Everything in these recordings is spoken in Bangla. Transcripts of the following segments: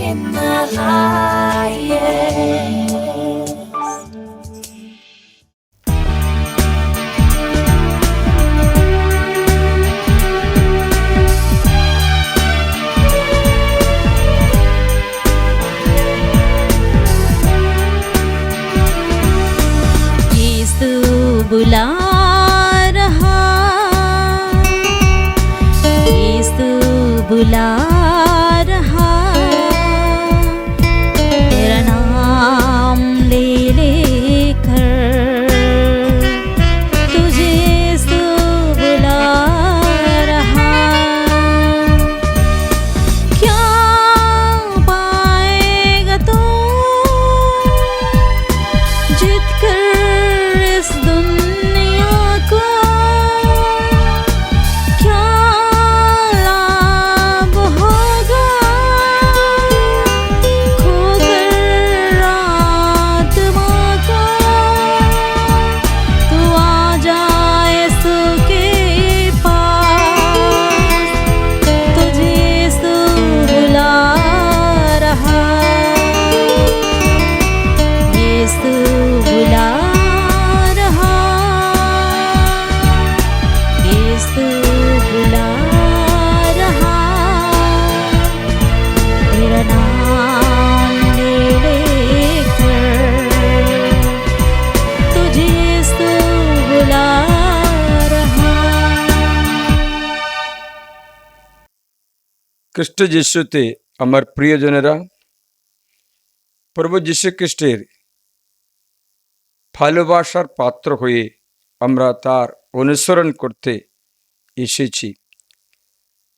in the highest. यीशु बुला रहा, यीशु बुला रहा, तेरा नाम ले लेकर तुझे यीशु बुला रहा। क्या पाएगा तू जीत कर इस दुनिया को? क्या लाभ होगा खोकर आत्मा का? तू आ जाए यीशु के पास, तुझे यीशु बुला रहा, यीशु बुला रहा, यीशु बुला रहा, तेरा नाम ले लेकर तुझे यीशु बुला रहा। খ্রিস্ট যিশুতে আমার প্রিয়জনেরা, প্রভু যীশু খ্রিস্টের ভালোবাসার পাত্র হয়ে আমরা তার অনুসরণ করতে এসেছি।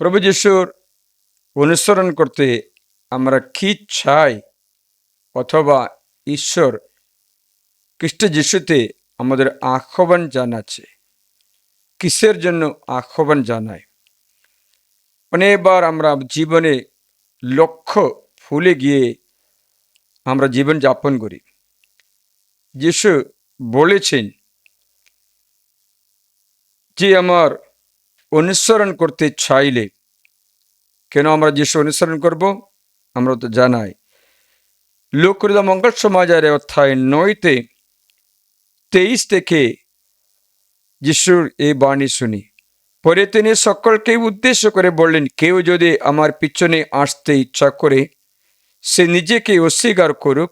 প্রভু যীশুর অনুসরণ করতে আমরা কি চাই, অথবা ঈশ্বর খ্রিস্ট যিশুতে আমাদের আহ্বান জানাচ্ছে, কিসের জন্য আহ্বান জানায়? অনেকবার আমরা জীবনে লক্ষ্য ভুলে গিয়ে আমরা জীবন যাপন করি। যিশু বলেছেন যে আমার অনুসরণ করতে চাইলে, কেন আমরা যিশু অনুসরণ করব? আমরা তো জানাই লুকরিত মঙ্গল সমাজের অধ্যায় 9-23 থেকে যিশুর এই বাণী শুনি। পরে তিনি সকলকে উদ্দেশ্য করে বললেন, কেউ যদি আমার পিছনে আসতে ইচ্ছা করে সে নিজেকে অস্বীকার করুক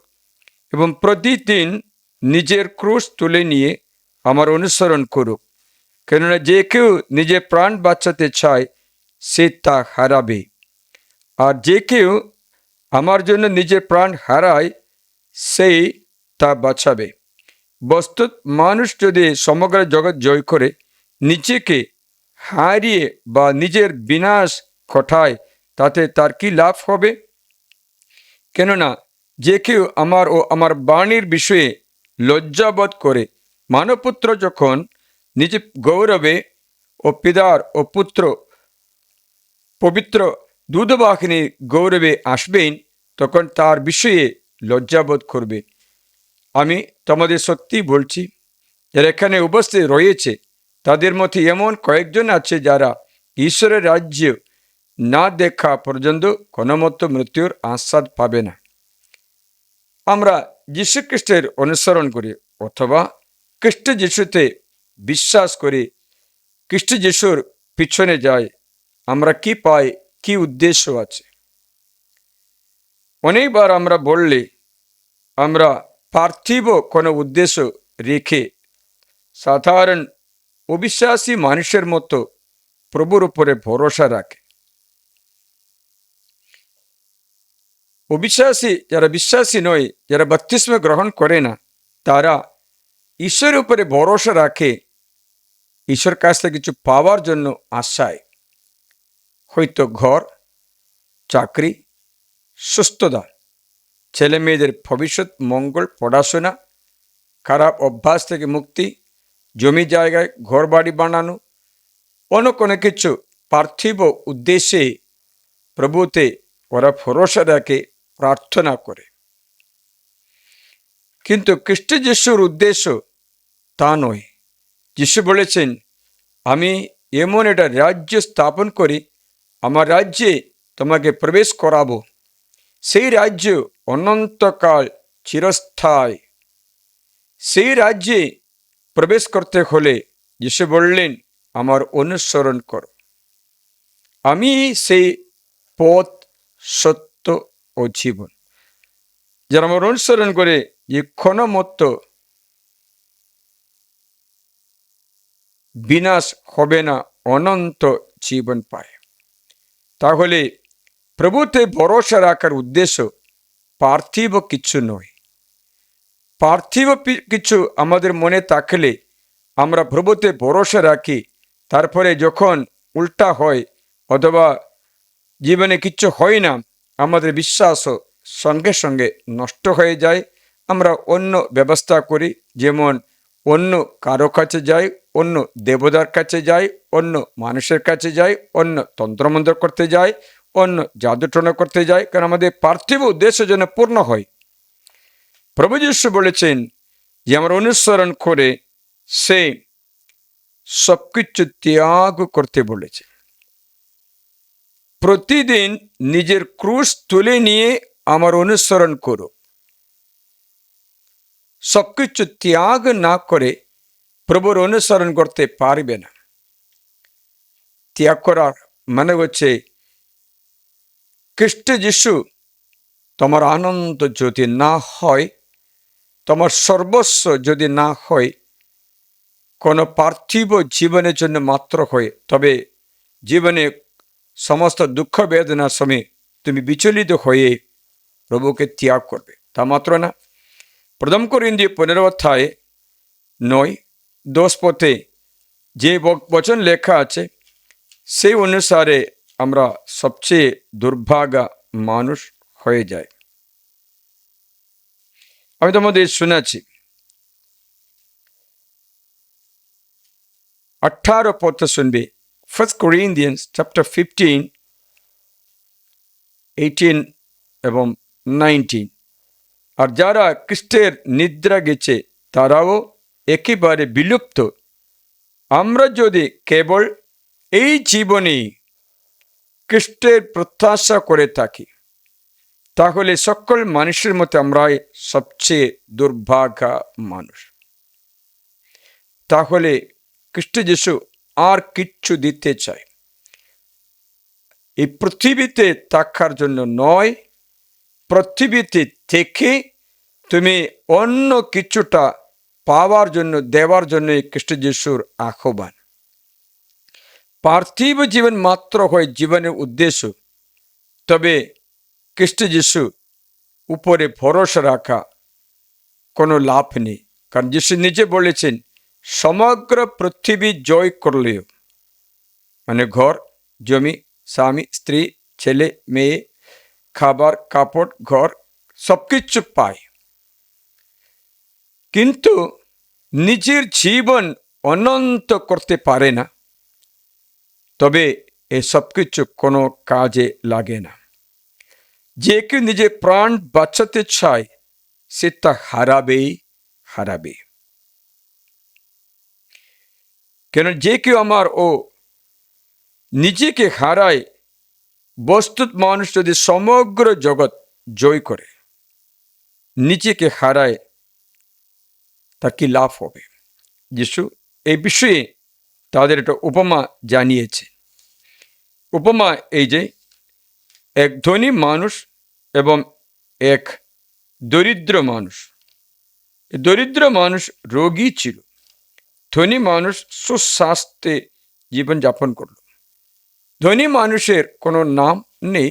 এবং প্রতিদিন নিজের ক্রুশ তুলে নিয়ে আমার অনুসরণ করুক। কেননা যে কেউ নিজের প্রাণ বাঁচাতে চায় সে তা হারাবে, আর যে কেউ আমার জন্য নিজের প্রাণ হারায় সেই তা বাঁচাবে। বস্তুত মানুষ যদি সমগ্র জগৎ জয় করে নিজেকে হারিয়ে বা নিজের বিনাশ ঘটায়, তাতে তার কি লাভ হবে? কেননা যে কেউ আমার ও আমার বাণীর বিষয়ে লজ্জাবোধ করে, মানবপুত্র যখন নিজে গৌরবে ও পিতার ও পুত্র পবিত্র দুধবাহিনী গৌরবে আসবেন, তখন তার বিষয়ে লজ্জাবোধ করবে। আমি তোমাদের সত্যি বলছি, এর এখানে উপস্থিত রয়েছে তাদের মধ্যে এমন কয়েকজন আছে যারা ঈশ্বরের রাজ্য না দেখা পর্যন্ত কোনোমত মৃত্যুর আস্বাদ পাবে না। আমরা যীশু খ্রিস্টের অনুসরণ করি অথবা খ্রিস্ট যিশুতে বিশ্বাস করি, খ্রিস্ট যিশুর পিছনে যাই, আমরা কি পাই, কি উদ্দেশ্য আছে? অনেকবার আমরা বললে আমরা পার্থিব কোনো উদ্দেশ্য রেখে সাধারণ অবিশ্বাসী মানুষের মতো প্রভুর উপরে ভরসা রাখে। অবিশ্বাসী যারা বিশ্বাসী নয়, যারা বাপ্তিস্ম গ্রহণ করে না, তারা ঈশ্বরের উপরে ভরসা রাখে ঈশ্বর কাছ থেকে কিছু পাওয়ার জন্য আশায়, হয়তো ঘর, চাকরি, সুস্থতা, ছেলে মেয়েদের ভবিষ্যৎ মঙ্গল, পড়াশোনা, খারাপ অভ্যাস থেকে মুক্তি, জমি জায়গায় ঘর বাড়ি বানানো, অন্য কোনো কিছু পার্থিব উদ্দেশ্যে প্রভুতে ওরা ভরসা রাখে, প্রার্থনা করে। কিন্তু খ্রিস্ট যিশুর উদ্দেশ্য তা নয়। যিশু বলেছেন, আমি এমন একটা রাজ্য স্থাপন করি, আমার রাজ্যে তোমাকে প্রবেশ করাবো, সেই রাজ্য অনন্তকাল চিরস্থায়ী। সেই রাজ্যে প্রবেশ করতে হলে যিশু বললেন, আমার অনুসরণ করো। আমি সেই পথ, সত্য ও জীবন। যারা আমার অনুসরণ করে যে ক্ষণমত্ত বিনাশ হবে না, অনন্ত জীবন পায়। তাহলে প্রভুতে ভরসা রাখার উদ্দেশ্য পার্থিব কিছু নয়। পার্থিব কিছু আমাদের মনে থাকলে আমরা প্রভুতে ভরসা রাখি, তারপরে যখন উল্টা হয় অথবা জীবনে কিছু হয় না, আমাদের বিশ্বাসও সঙ্গে সঙ্গে নষ্ট হয়ে যায়। আমরা অন্য ব্যবস্থা করি, যেমন অন্য কারো কাছে যাই, অন্য দেবতার কাছে যাই, অন্য মানুষের কাছে যাই, অন্য তন্ত্রমন্ত্র করতে যাই, অন্য জাদুটনা করতে যাই, কারণ আমাদের পার্থিব উদ্দেশ্য যেন পূর্ণ হয়। প্রভু যীশু বলেছেন যে আমার অনুসরণ করে সে সবকিছু ত্যাগ করতে বলেছে। প্রতিদিন নিজের ক্রুশ তুলে নিয়ে আমার অনুসরণ করো। সবকিছু ত্যাগ না করে প্রভুর অনুসরণ করতে পারবে না। ত্যাগ করার মানে হচ্ছে খ্রিস্ট যিশু তোমার আনন্দ যদি না হয়, তোমার সর্বস্ব যদি না হয়, কোনো পার্থিব জীবনের জন্য মাত্র হয়, তবে জীবনে সমস্ত দুঃখ বেদনার সময় তুমি বিচলিত হয়ে প্রভুকে ত্যাগ করবে। তা মাত্র না, প্রথম করিন্থীয় 15 অধ্যায় 9-10 পথে যে বচন লেখা আছে সেই অনুসারে আমরা সবচেয়ে দুর্ভাগা মানুষ হয়ে যায়। আমি তোমাদের শোনাচ্ছি, 18 পথ শুনবে। 1 Corinthians chapter 15, 18 এবং 19। আর যারা খ্রিস্টের নিদ্রা গেছে তারাও একেবারে বিলুপ্ত। আমরা যদি কেবল এই জীবনে খ্রিস্টের প্রত্যাশা করে থাকি, তাহলে সকল মানুষের মধ্যে আমরাই সবচেয়ে দুর্ভাগা মানুষ। তাহলে খ্রিস্ট যিশু আর কিচ্ছু দিতে চায়, এই পৃথিবীতে থাকার জন্য নয়, পৃথিবীতে থেকে তুমি অন্য কিছুটা পাওয়ার জন্য, দেওয়ার জন্য খ্রিস্ট যিশুর আহ্বান। পার্থিব জীবন মাত্র হয় জীবনের উদ্দেশ্য, তবে খ্রিস্ট যিশু উপরে ভরসা রাখা কোনো লাভ নেই। কারণ যিশু নিজে বলেছেন, সমগ্র পৃথিবী জয় করলেও, মানে ঘর, জমি, স্বামী, স্ত্রী, ছেলে, মেয়ে, খাবার, কাপড়, ঘর সবকিছু পায়, কিন্তু নিজের জীবন অনন্ত করতে পারে না, তবে এ সবকিছু কোনো কাজে লাগে না। যে কেউ নিজের প্রাণ বাঁচাতে চায় সে তা হারাবেই হারাবে। কেন যে কেউ আমার ও নিজেকে হারায়, বস্তুত মানুষ যদি সমগ্র জগৎ জয় করে নিজেকে হারায়, তা কি লাভ হবে? যিশু এই বিষয়ে তাদের একটা উপমা জানিয়েছে। উপমা এই যে, এক ধনী মানুষ এবং এক দরিদ্র মানুষ। দরিদ্র মানুষ রোগী ছিল, ধনী মানুষ সুস্বাস্থ্যে জীবনযাপন করল। ধনী মানুষের কোনো নাম নেই,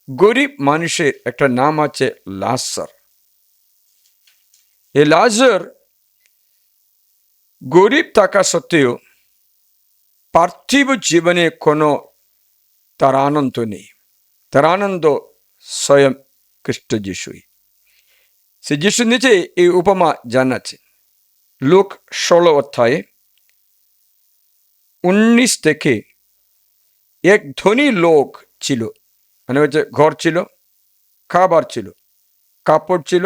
গরিব মানুষের একটা নাম আছে, লাজার। এই লাজার গরিব থাকা সত্ত্বেও পার্থিব জীবনে কোনো তার আনন্দ নেই। তার আনন্দ স্বয়ং খ্রিস্ট যিশুই। সে যিশু নিজে এই উপমা জানাচ্ছেন। লুক 16 অধ্যায়ে 19 থেকে, এক ধনী লোক ছিল, মানে হচ্ছে ঘর ছিল, খাবার ছিল, কাপড় ছিল,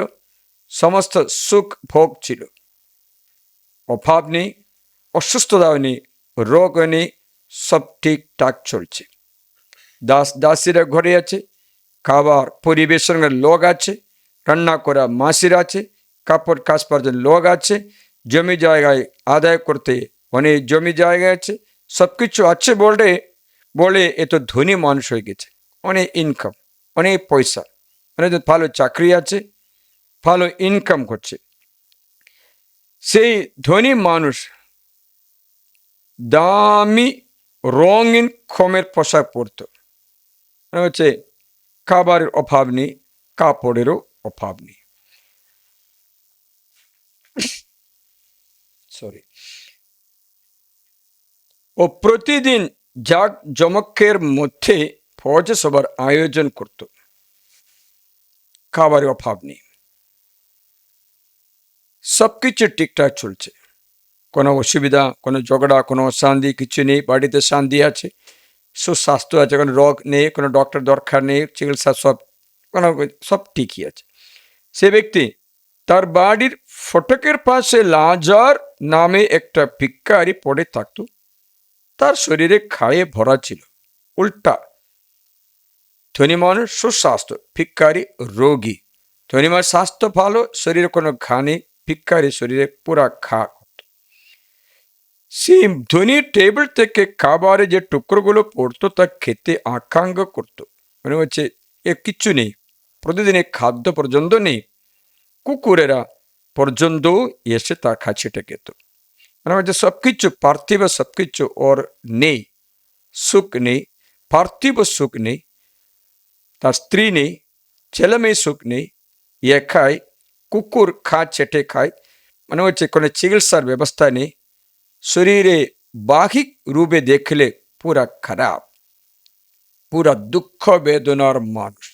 সমস্ত সুখ ভোগ ছিল, অভাব নেই, অসুস্থতাও নেই, রোগ নেই, সব ঠিকঠাক চলছে। দাস দাসীরা ঘরে আছে, খাবার পরিবেশনের লোক আছে, রান্না করা মাসির আছে, কাপড় কাচবার জন্য লোক আছে, জমি জায়গায় আদায় করতে অনেক জমি জায়গা আছে, সব কিছু আছে বলে বলে এত ধনী মানুষ হয়ে গেছে, অনেক ইনকাম, অনেক পয়সা, অনেক ভালো চাকরি আছে, ভালো ইনকাম করছে। সেই ধনী মানুষ দামি রঙিন খমের পোশাক পরতো, হচ্ছে খাবারের অভাব নেই, কাপড়েরও অভাব নেই। সরি। ও প্রতিদিন জাক জমকের মধ্যে ভোজ সবার আয়োজন করত, খাবারের অভাব নেই, সবকিছু ঠিকঠাক চলছে, কোনো অসুবিধা, কোনো ঝগড়া, কোনো অশান্তি কিছু নেই, বাড়িতে শান্তি আছে, সুস্বাস্থ্য আছে, কোনো রোগ নেই, কোনো ডক্টর দরকার নেই, চিকিৎসা সব ঠিকই আছে। সে ব্যক্তি তার বাড়ির ফটকের পাশে লাজার নামে একটা ভিক্ষারি পড়ে থাকত, তার শরীরে খায়ে ভরা ছিল। উল্টা ধনী মানুষ সুস্বাস্থ্য, ভিক্ষারি রোগী। ধনী মানুষ স্বাস্থ্য ভালো, শরীরে কোনো ঘা নেই, ভিক্ষারি শরীরে পুরা ঘা। সেই ধনীর টেবিল থেকে খাবারে যে টুকরোগুলো পড়তো তা খেতে আকাঙ্ক্ষা করতো, মনে হচ্ছে এ কিচ্ছু নেই, প্রতিদিনের খাদ্য পর্যন্ত নেই, কুকুরেরা পর্যন্ত এসে তার কাছেটা খেত। মানে হচ্ছে সবকিছু পার্থিব, সবকিছু ওর নেই, সুখ নেই, পার্থিব সুখ নেই, তার স্ত্রী নেই, ছেলে মেয়ে সুখ নেই, ইয়ে খায়, কুকুর চেটে খায়, মানে হচ্ছে কোনো চিকিৎসার ব্যবস্থা নেই, শরীরে বাহিক রূপে দেখলে পুরা খারাপ, পুরা দুঃখ বেদনার মানুষ,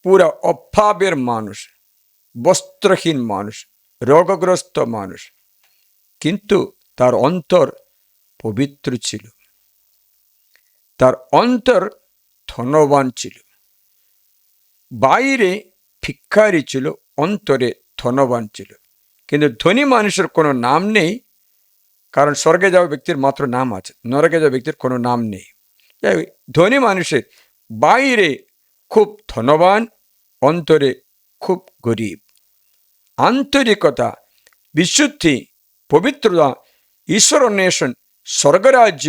পুরা অভাবের মানুষ, বস্ত্রহীন মানুষ, রোগগ্রস্ত মানুষ, কিন্তু তার অন্তর পবিত্র ছিল, তার অন্তর ধনবান ছিল। বাইরে ভিক্ষারি ছিল, অন্তরে ধনবান ছিল। কিন্তু ধনী মানুষের কোনো নাম নেই, কারণ স্বর্গে যাওয়া ব্যক্তির মাত্র নাম আছে, নরকে যাওয়া ব্যক্তির কোনো নাম নেই। ধনী মানুষের বাইরে খুব ধনবান, অন্তরে খুব গরিব। আন্তরিকতা, বিশুদ্ধি, পবিত্রতা, ঈশ্বর অন্বেষণ, স্বর্গরাজ্য,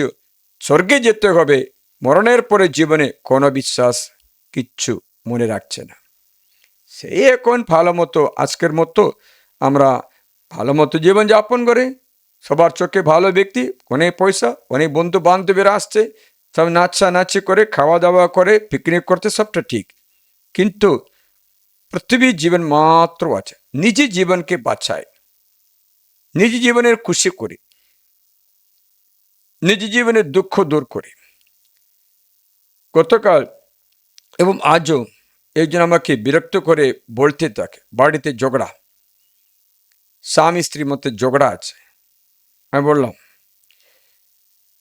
স্বর্গে যেতে হবে, মরণের পরে জীবনে কোনো বিশ্বাস কিচ্ছু মনে রাখছে না। সেই এখন ভালো মতো, আজকের মতো আমরা ভালো মতো জীবনযাপন করে, সবার চোখে ভালো ব্যক্তি, অনেক পয়সা, অনেক বন্ধু বান্ধবেরা আসছে, সব নাচানাচি করে, খাওয়া দাওয়া করে, পিকনিক করতে, সবটা ঠিক, কিন্তু পৃথিবীর জীবন মাত্র আছে। নিজের জীবনকে বাঁচায়, নিজের জীবনের খুশি করে, নিজের জীবনের দুঃখ দূর করে। গতকাল এবং আজও একজন আমাকে বিরক্ত করে বলতে থাকে, বাড়িতে ঝগড়া, স্বামী স্ত্রীর মধ্যে ঝগড়া আছে। আমি বললাম,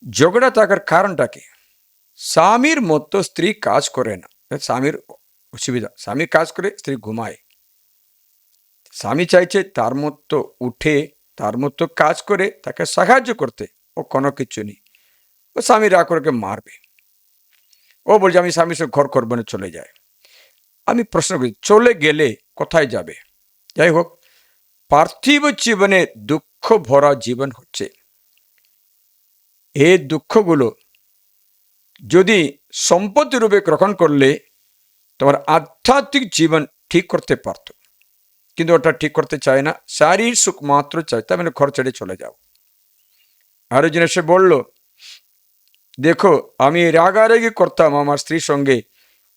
ঝগড়া থাকার কারণটা কি? স্বামীর মতো স্ত্রী কাজ করে না, স্বামীর অসুবিধা, স্বামী কাজ করে, স্ত্রী ঘুমায়। স্বামী চাইছে তার মতো উঠে, তার মতো কাজ করে তাকে সাহায্য করতে, ও কোনো কিছু নেই, ও স্বামী রাগ করে মারবে। ও বলছে আমি স্বামীর সঙ্গে ঘর করবো না, চলে যায়। আমি প্রশ্ন করি, চলে গেলে কোথায় যাবে? যাই হোক, পার্থিব জীবনে দুঃখ ভরা জীবন হচ্ছে। এই দুঃখগুলো যদি সম্পত্তি রূপে গ্রহণ করলে তোমার আধ্যাত্মিক জীবন ঠিক করতে পারত, কিন্তু ওটা ঠিক করতে চায় না, শারীরিক সুখ মাত্র চায়, তার মানে ঘর ছেড়ে চলে যাও। আরো জন এসে বলল, দেখো আমি রাগারাগি করতাম আমার স্ত্রীর সঙ্গে,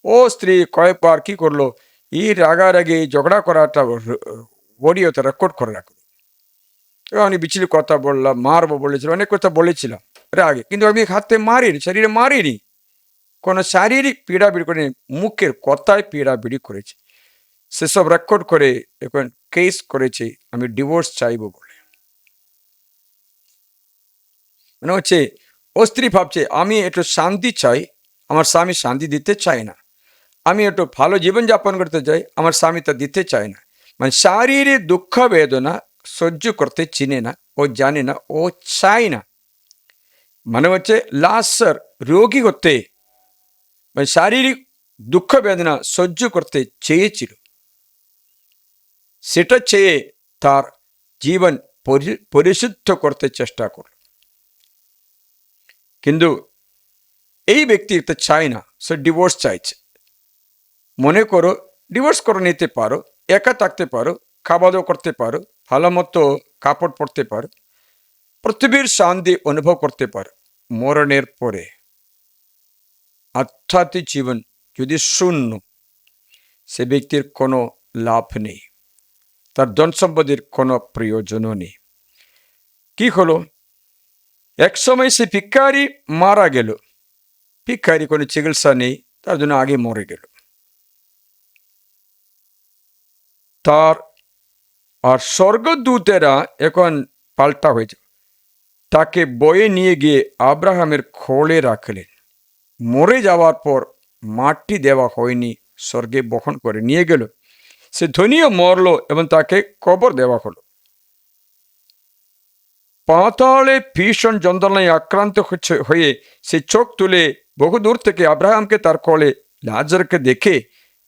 ও স্ত্রী কয়েকবার কি করলো, এই রাগারাগি ঝগড়া করাটা অডিওতে রেকর্ড করে রাখলো। আমি বিচলি কথা বললাম, মারবো বলেছিলাম, অনেক কথা বলেছিলাম রাগে, কিন্তু আমি হাতে মারিনি, শরীরে মারিনি, কোনো শারীরিক পীড়াপিড়ি করিনি, মুখের কথায় পীড়াপিড়ি করেছি। সেসব রেকর্ড করে এখন কেস করেছে আমি ডিভোর্স চাইবো বলে। মানে হচ্ছে ও স্ত্রী ভাবছে আমি একটু শান্তি চাই, আমার স্বামী শান্তি দিতে চায় না, আমি একটু ভালো জীবনযাপন করতে চাই, আমার স্বামী তা দিতে চায় না। মানে শারীরিক দুঃখ বেদনা সহ্য করতে চিনে না, ও জানে না, ও চায় না। মানে হচ্ছে লাশার রোগী হতে, মানে শারীরিক দুঃখ বেদনা সহ্য করতে চেয়েছিল, সেটা চেয়ে তার জীবন পরিশুদ্ধ করতে চেষ্টা করল। কিন্তু এই ব্যক্তি এটা চায় না, সে ডিভোর্স চাইছে। মনে করো ডিভোর্স করে নিতে পারো, একা থাকতে পারো, খাওয়া দাওয়া করতে পারো, ভালো মতো কাপড় পরতে পারো, পৃথিবীর শান্তি অনুভব করতে পারো। মরণের পরে আধ্যাত্মিক জীবন যদি শূন্য, সে ব্যক্তির কোনো লাভ নেই, তার ধন সম্পদের কোনো প্রয়োজনও নেই। কি হলো, এক সময় সে ভিক্ষারি মারা গেল। ভিক্ষারি কোনো চিকিৎসা নেই, তার জন্য আগে মরে গেল। তার আর স্বর্গদূতেরা এখন পাল্টা হয়েছে, তাকে বয়ে নিয়ে গিয়ে আব্রাহামের কোলে রাখলেন। মরে যাওয়ার পর মাটি দেওয়া হয়নি, স্বর্গে বহন করে নিয়ে গেল। সে ধনীও মরল এবং তাকে কবর দেওয়া হলো। পাতালে ভীষণ যন্ত্রণায় আক্রান্ত হয়ে সে চোখ তুলে বহু দূর থেকে আব্রাহামকে তার কোলে লাজারকে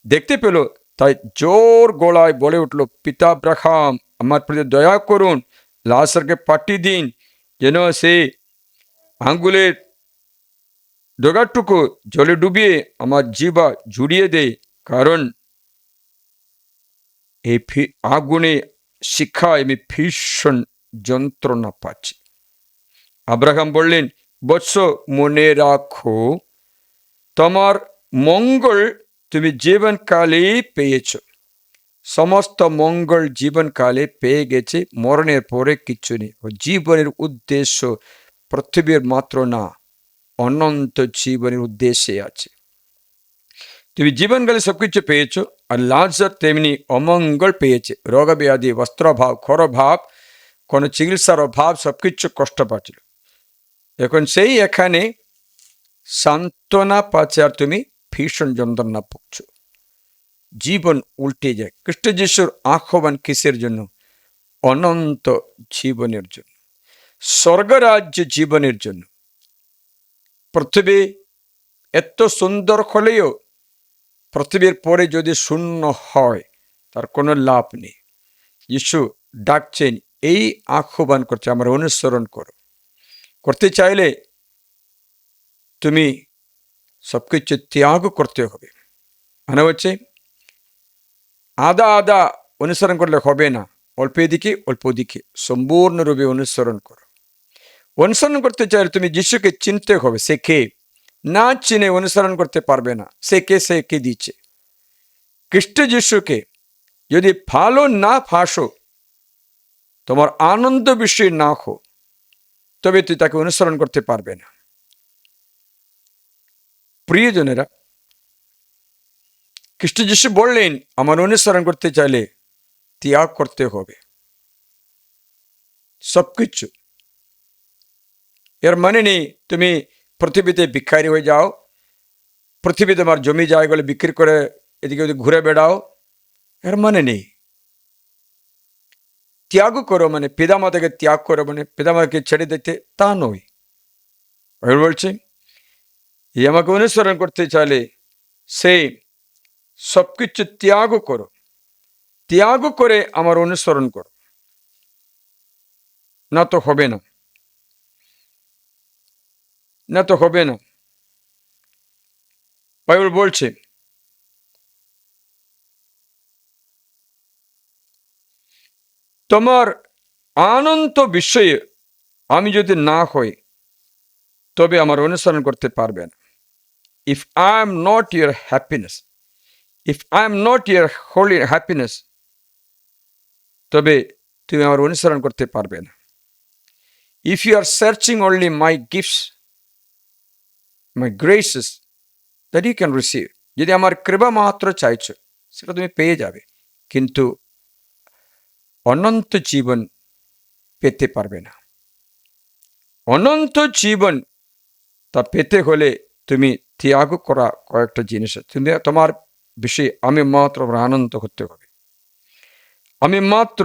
দেখতে পেল। তাই জোর গলায় বলে উঠল, পিতা আব্রাহাম, আমার প্রতি দয়া করুন, লাজারকে পাঠিয়ে দিন, যেন সে আঙ্গুলের ডগাটুকু জলে ডুবিয়ে আমার জিহ্বা জুড়িয়ে দেয়, কারণ এই আগুনে শিখায় আমি ভীষণ যন্ত্রণা পাচ্ছি। আব্রাহাম বললেন, বৎস, মনে রাখো, তোমার মঙ্গল তুমি জীবনকালেই পেয়েছ। সমস্ত মঙ্গল জীবনকালে পেয়ে গেছে, মরণের পরে কিচ্ছু নেই। জীবনের উদ্দেশ্য পৃথিবীর মাত্র না, অনন্ত জীবনের উদ্দেশ্যে আছে। তুমি জীবনকালে সবকিছু পেয়েছো, আর লাজার তেমনি অমঙ্গল পেয়েছে, রোগ ব্যাধি, বস্ত্রাভাব, খরভাব, কোনো চিকিৎসার অভাব, সবকিছু কষ্ট পাচ্ছিল। এখন সেই এখানে সান্ত্বনা পাচ্ছে, আর তুমি ভীষণ যন্ত্রণা ভুগছ। জীবন উল্টে যায়। খ্রিস্ট যিশুর আহ্বান কিসের জন্য? অনন্ত জীবনের জন্য, স্বর্গরাজ্য জীবনের জন্য। পৃথিবী এত সুন্দর হলেও পৃথিবীর পরে যদি শূন্য হয়, তার কোনো লাভ নেই। যিশু ডাকছেন, এই আহ্বান করছে, আমার অনুসরণ করো। করতে চাইলে তুমি সবকিছু ত্যাগ করতে হবে। মানে হচ্ছে আদা আদা অনুসরণ করলে হবে না, অল্প দিকে অল্প দিকে সম্পূর্ণরূপে অনুসরণ করো। অনুসরণ করতে চাইলে তুমি যিশুকে চিনতে হবে। সে কে? না চিনে অনুসরণ করতে পারবে না। সে কে দিচ্ছে? খ্রিস্ট যিশুকে যদি ভালো না ফাঁসো, তোমার আনন্দ বিষয় না হো, তবে তুই তাকে অনুসরণ করতে পারবে না। প্রিয়জনেরা, খ্রিস্ট যিশু বললেন, আমার অনুসরণ করতে চাইলে ত্যাগ করতে হবে সবকিছু। এর মানে নেই তুমি পৃথিবীতে ভিখারি হয়ে যাও, পৃথিবীতে তোমার জমি জায়গাগুলো বিক্রি করে এদিকে ওদিকে ঘুরে বেড়াও, এর মানে নেই। ত্যাগ করো মানে পিতামাতাকে ত্যাগ করো, মানে পিতামাতাকে ছেড়ে দিতে তা নয়। বলছে, আমাকে অনুসরণ করতে চাইলে সে সবকিছু ত্যাগ করো, ত্যাগ করে আমার অনুসরণ করো, না তো হবে না, না তো হবে না। বাইবেল বলছে, তোমার আনন্দ বিষয়ে আমি যদি না হই, তবে আমার অনুসরণ করতে পারবে না। If I am not your happiness, if I am not your holy happiness, তবে তুমি আমার অনুসরণ করতে পারবে না। If you are searching only my gifts, my graces that you can receive, যদি আমার কৃপা মাত্র চাইছো, সেটা তুমি পেয়ে যাবে, কিন্তু অনন্ত জীবন পেতে পারবে না। অনন্ত জীবন তা পেতে হলে তুমি ত্যাগ করা কয়েকটা জিনিস, তুমি তোমার বিষয়ে আমি মাত্র আনন্দ হতে হবে, আমি মাত্র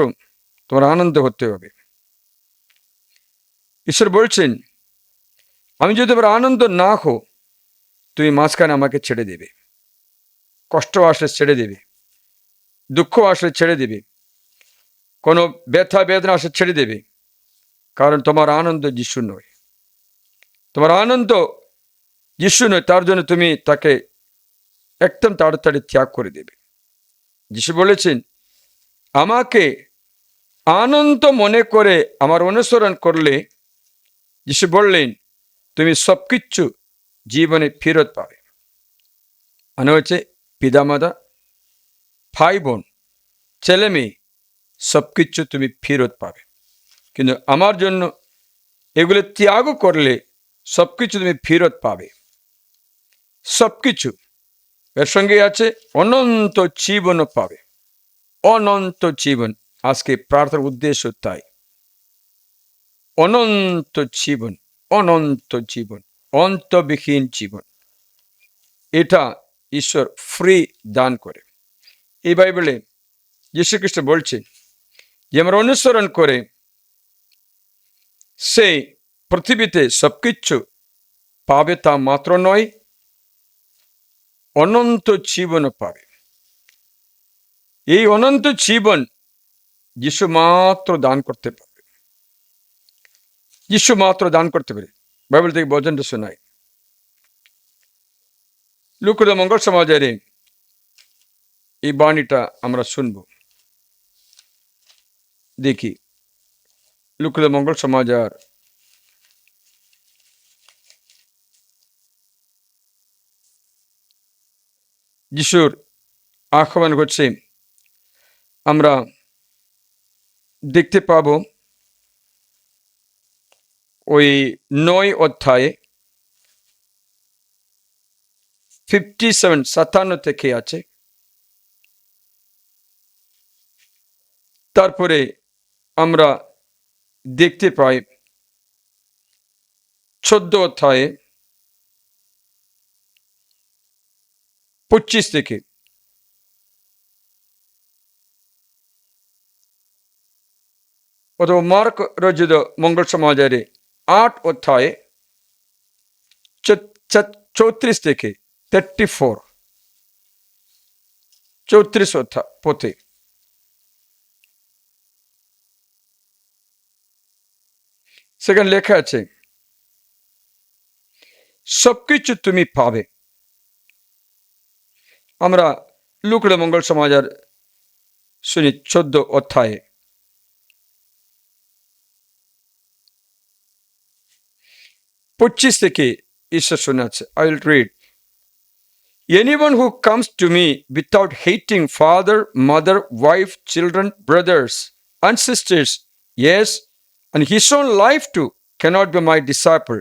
তোমার আনন্দ হতে হবে। ঈশ্বর বলছেন, আমি যদি তোমার আনন্দ না হো, তুমি মাঝখানে আমাকে ছেড়ে দেবে। কষ্ট আসলে ছেড়ে দেবে, দুঃখ আসলে ছেড়ে দেবে, কোনো ব্যথা বেদনা আসলে ছেড়ে দেবে। কারণ তোমার আনন্দ যিশু নয়, তোমার আনন্দ যিশু নয়, তার জন্য তুমি তাকে একদম তাড়াতাড়ি ত্যাগ করে দেবে। যিশু বলেছেন, আমাকে আনন্দ মনে করে আমার অনুসরণ করলে, যিশু বললেন, তুমি সবকিছু জীবনে ফেরত পাবে। মানে হচ্ছে পিতামাতা, ভাই বোন, ছেলে মেয়ে, সবকিছু তুমি ফেরত পাবে। কিন্তু আমার জন্য এগুলো ত্যাগ করলে সবকিছু তুমি ফেরত পাবে, সবকিছু। এর সঙ্গে আছে অনন্ত জীবনও পাবে, অনন্ত জীবন। আজকে প্রার্থনার উদ্দেশ্য তাই, অনন্ত জীবন, অনন্ত জীবন, অন্তবিহীন জীবন। এটা ঈশ্বর ফ্রি দান করে। এই বাইবেলে যীশু খ্রিস্ট বলছেন যে আমরা অনুসরণ করে সে পৃথিবীতে সবকিছু পাবে, তা মাত্র নয়, অনন্ত জীবনও পাবে। এই অনন্ত জীবন যিশু মাত্র দান করতে পারবে, যিশু মাত্র দান করতে পারে। বাইবেল থেকে বচনটা শোনায়, লুকুর মঙ্গল সমাজের এই বাণীটা আমরা শুনব। দেখি লুকুর মঙ্গল সমাজের যিশুর আহ্বান করছে, আমরা দেখতে পাব ওই 9 অধ্যায়ে 57 থেকে আছে। তারপরে আমরা দেখতে পাই 14 অধ্যায়ে 25 থেকে, অথবা মার্ক রচিত মঙ্গল সমাজের 8 অধ্যায়ে 34 থেকে 34, 34 অধ্যায় পথে সেখানে লেখা আছে, সবকিছু তুমি পাবে। আমরা লুকুর মঙ্গল সমাজের শুনি 14 অধ্যায়ে 25 থেকে ঈশ্বর শোনাচ্ছে। I will read. Anyone who comes to me without hating father, mother, wife, children, brothers, and sisters, yes, and his own life too, cannot be my disciple.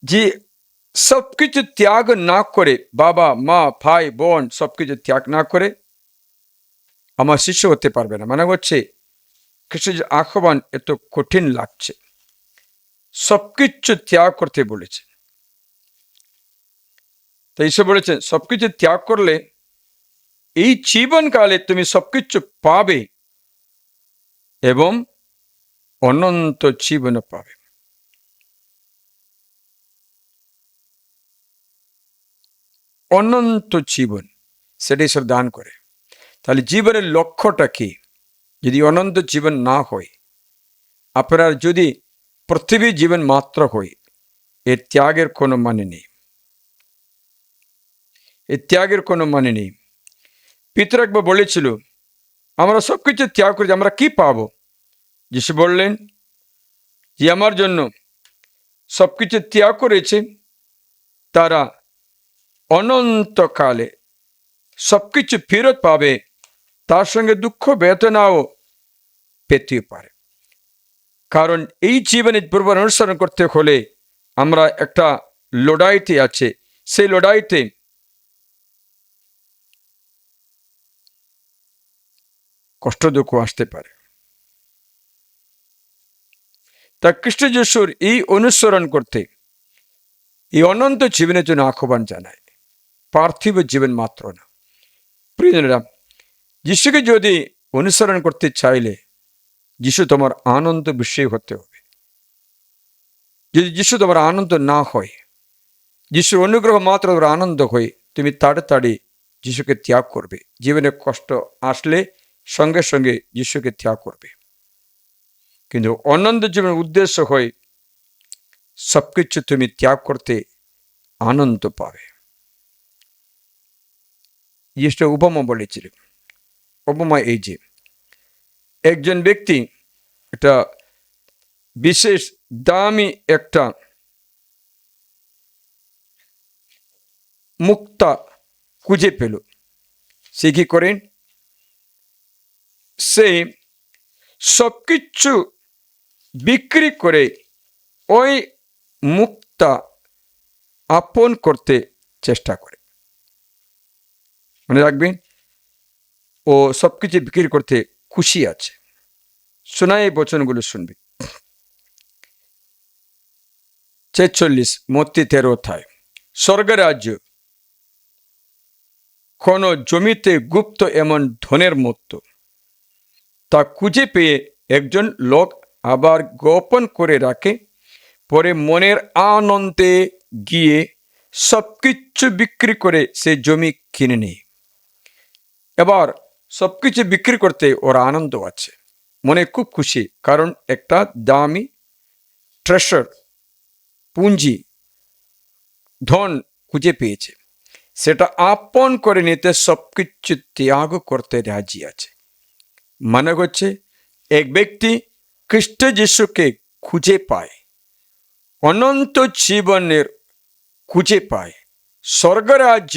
যে সবকিছু ত্যাগ না করে, বাবা মা ভাই বোন সবকিছু ত্যাগ না করে আমার শিষ্য হতে পারবে না। মানে হচ্ছে খ্রিস্টের আহ্বান এত কঠিন লাগছে, সবকিছু ত্যাগ করতে বলেছে। তাই ঈশ্বর বলেছেন, সবকিছু ত্যাগ করলে এই জীবনকালে তুমি সবকিছু পাবে এবং অনন্ত জীবন পাবে। অনন্ত জীবন সেটা ঈশ্বর দান করে। তাহলে জীবনের লক্ষ্যটা কি? যদি অনন্ত জীবন না হয়, আপনার যদি পৃথিবীর জীবন মাত্র হয়, এর ত্যাগের কোনো মানে নেই, এর ত্যাগের কোনো মানে নেই। পিতর একবার বলেছিল, আমরা সবকিছু ত্যাগ করেছি, আমরা কি পাবো? যিশু বললেন যে আমার জন্য সবকিছু ত্যাগ করেছে তারা অনন্তকালে সবকিছু ফেরত পাবে, তার সঙ্গে দুঃখ বেদনাও পেতে পারে। কারণ এই জীবনে প্রভুর অনুসরণ করতে হলে আমরা একটা লড়াইতে আছে, সেই লড়াইতে কষ্ট দুঃখ আসতে পারে। তা খ্রিস্ট যিশুর এই অনুসরণ করতে, এই অনন্ত জীবনের জন্য আহ্বান জানায়, পার্থিব জীবন মাত্র না। প্রিয়জনেরা, যিশুকে যদি অনুসরণ করতে চাইলে যিশু তোমার আনন্দ বিষয় হতে হবে। যদি যিশু তোমার আনন্দ না হয়, যিশুর অনুগ্রহ মাত্র ওর আনন্দ হয়ে তুমি তাড়াতাড়ি যিশুকে ত্যাগ করবে। জীবনে কষ্ট আসলে সঙ্গে সঙ্গে যিশুকে ত্যাগ করবে। কিন্তু অনন্ত জীবনের উদ্দেশ্য হয়ে সবকিছু তুমি ত্যাগ করতে আনন্দ পাবে। যিশু উপমা বলেছিলেন। উপমা এই যে একজন ব্যক্তি একটা বিশেষ দামি একটা মুক্তা খুঁজে পেল। সে কি করেন? সে সবকিছু বিক্রি করে ওই মুক্তা আপন করতে চেষ্টা করে। মনে রাখবেন, ও সবকিছু বিক্রি করতে খুশি আছে। শোনা এই বচনগুলো শুনবে। 46 মত্তি 13 অধ্যায়। স্বর্গরাজ্য কোন জমিতে গুপ্ত এমন ধনের মতো, তা খুঁজে পেয়ে একজন লোক আবার গোপন করে রাখে, পরে মনের আনন্দে গিয়ে সবকিছু বিক্রি করে সে জমি কিনে নেয়। এবার সবকিছু বিক্রি করতে ওর আনন্দ আছে, মনে খুব খুশি, কারণ একটা দামি ট্রেজার, পুঁজি, ধন খুঁজে পেয়েছে। সেটা আপন করে নিতে সবকিছু ত্যাগ করতে রাজি আছে। মানে হচ্ছে এক ব্যক্তি খ্রিস্ট যিশুকে খুঁজে পায়, অনন্ত জীবনের খুঁজে পায়, স্বর্গরাজ্য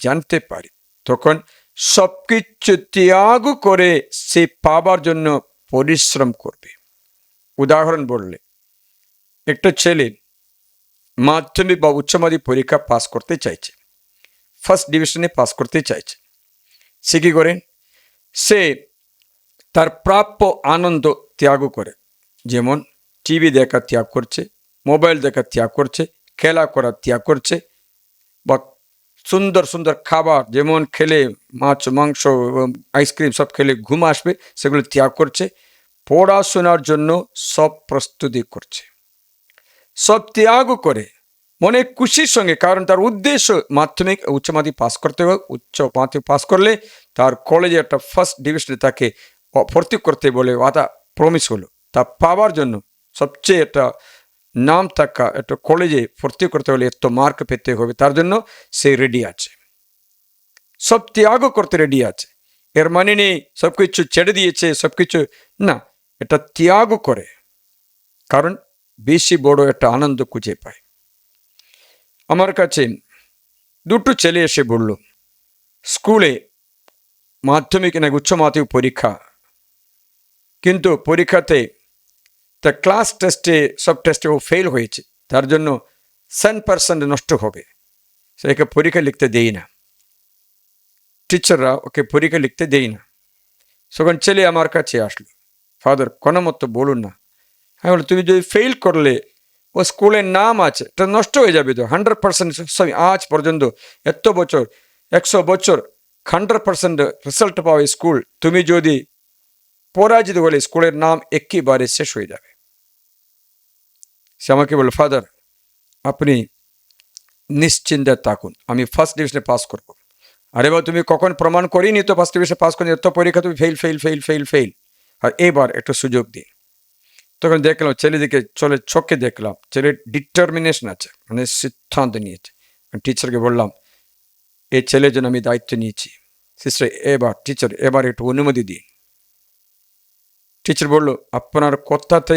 জানতে পারে, তখন সবকিছু ত্যাগ করে সে পাবার জন্য পরিশ্রম করবে। উদাহরণ বললে, একটা ছেলে মাধ্যমিক বা উচ্চ মাধ্যমিক পরীক্ষা পাস করতে চাইছে, ফার্স্ট ডিভিশনে পাস করতে চাইছে। সে কি করেন? সে তার প্রাপ্য আনন্দ ত্যাগ করে। যেমন টিভি দেখা ত্যাগ করছে, মোবাইল দেখা ত্যাগ করছে, খেলা করা ত্যাগ করছে, বা সুন্দর সুন্দর খাবার যেমন খেলে মাছ, মাংস, আইসক্রিম সব খেলে ঘুম আসবে, সেগুলো ত্যাগ করছে। পড়াশোনার জন্য সব প্রস্তুতি করছে, সব ত্যাগ করে মনে খুশির সঙ্গে, কারণ তার উদ্দেশ্য মাধ্যমিক উচ্চ মাধ্যমিক পাস করতে হবে। উচ্চ মাধ্যমিক পাস করলে তার কলেজে একটা ফার্স্ট ডিভিশনে তাকে ভর্তি করতে বলে ওটা প্রমিস হলো। তা পাওয়ার জন্য সবচেয়ে একটা নাম থাকা একটা কলেজে ভর্তি করতে হলে এত মার্ক পেতে হবে, তার জন্য সে রেডি আছে, সব ত্যাগ করতে রেডি আছে। এর মানে নেই সবকিছু ছেড়ে দিয়েছে, সবকিছু না, এটা ত্যাগ করে, কারণ বেশি বড় একটা আনন্দ খুঁজে পায়। আমার কাছে দুটো ছেলে এসে বলল, স্কুলে মাধ্যমিক না উচ্চ মাধ্যমিক পরীক্ষা, কিন্তু পরীক্ষাতে তা ক্লাস টেস্টে সব টেস্টে ও ফেল হয়েছে, তার জন্য 7% নষ্ট হবে, সেটাকে পরীক্ষা লিখতে দেই না, টিচাররা ওকে পরীক্ষা লিখতে দেই না। তখন ছেলে আমার কাছে আসলো, ফাদার কোনো মতো বলুন না। আমি বলি, তুমি যদি ফেল করলে ও স্কুলের নাম আছে, এটা নষ্ট হয়ে যাবে তো। 100% আজ পর্যন্ত এত বছর 100 বছর 100% রেজাল্ট পাওয়া স্কুল, তুমি যদি পরাজিত হলে স্কুলের নাম একেবারে শেষ হয়ে যাবে। সে আমাকে বলল, ফাদার আপনি নিশ্চিন্তে থাকুন, আমি ফার্স্ট ডিভিশনে পাস করবো। আরে বা তুমি কখন প্রমাণ করিনি তো ফার্স্ট ডিভিশনে পাস করি, এত পরীক্ষা তুমি fail fail fail fail fail, আর এবার একটু সুযোগ দিন। তখন দেখলাম ছেলেদিকে চোখে দেখলাম ছেলের ডিটারমিনেশন আছে, মানে সিদ্ধান্ত নিয়েছে। টিচারকে বললাম, এই ছেলের জন্য আমি দায়িত্ব নিয়েছি, সিস্টার টিচার এবার একটু অনুমতি দিন। টিচার বলল, আপনার কথাতে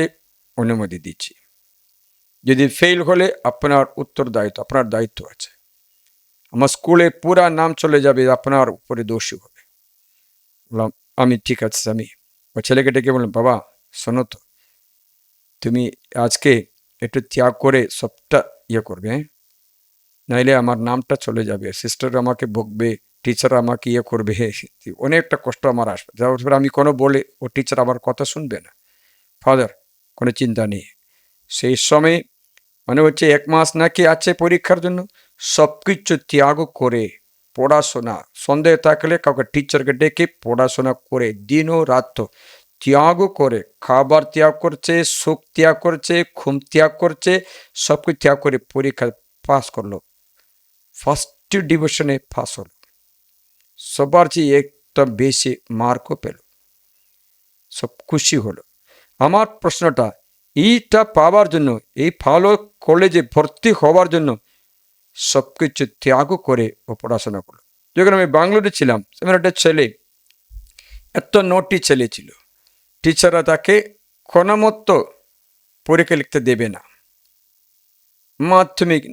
অনুমতি দিচ্ছি, যদি ফেল হলে আপনার উত্তরদায়িত্ব, আপনার দায়িত্ব আছে, আমার স্কুলে পুরা নাম চলে যাবে, আপনার উপরে দোষী হবে। বললাম আমি ঠিক আছে। আমি ও ছেলেকে ডেকে বললাম, বাবা শোনো তো, তুমি আজকে একটু ত্যাগ করে সবটা করবে, হ্যাঁ, নাইলে আমার নামটা চলে যাবে, সিস্টার আমাকে বকবে, টিচার আমাকে করবে, অনেকটা কষ্ট আমার আসবে। যার আমি কোনো বলে ও টিচার আমার কথা শুনবে না। ফাদার কোনো চিন্তা নেই। সেই সময় মানে হচ্ছে 1 মাস নাকি আছে পরীক্ষার জন্য, সব কিছু ত্যাগ করে পড়াশোনা, সন্দেহ থাকলে কাউকে টিচারকে ডেকে পড়াশোনা করে দিনও রাত ত্যাগ করে, খাবার ত্যাগ করছে, সুখ ত্যাগ করছে, ঘুম ত্যাগ করছে, সব কিছু ত্যাগ করে পরীক্ষা পাস করলো। ফার্স্ট ডিভিশনে পাস হলো, সবার চেয়ে একটা বেশি মার্কও পেল, সব খুশি হলো। আমার প্রশ্নটা, এইটা পাওয়ার জন্য, এই ভালো কলেজে ভর্তি হওয়ার জন্য সব কিছু ত্যাগ করে ও পড়াশোনা করলো। যখন আমি বাংলাদেশে ছিলাম, সেখানে একটা ছেলে, এত নটি ছেলে ছিল, টিচাররা তাকে কোনো মতো পরীক্ষা লিখতে দেবে না, মাধ্যমিক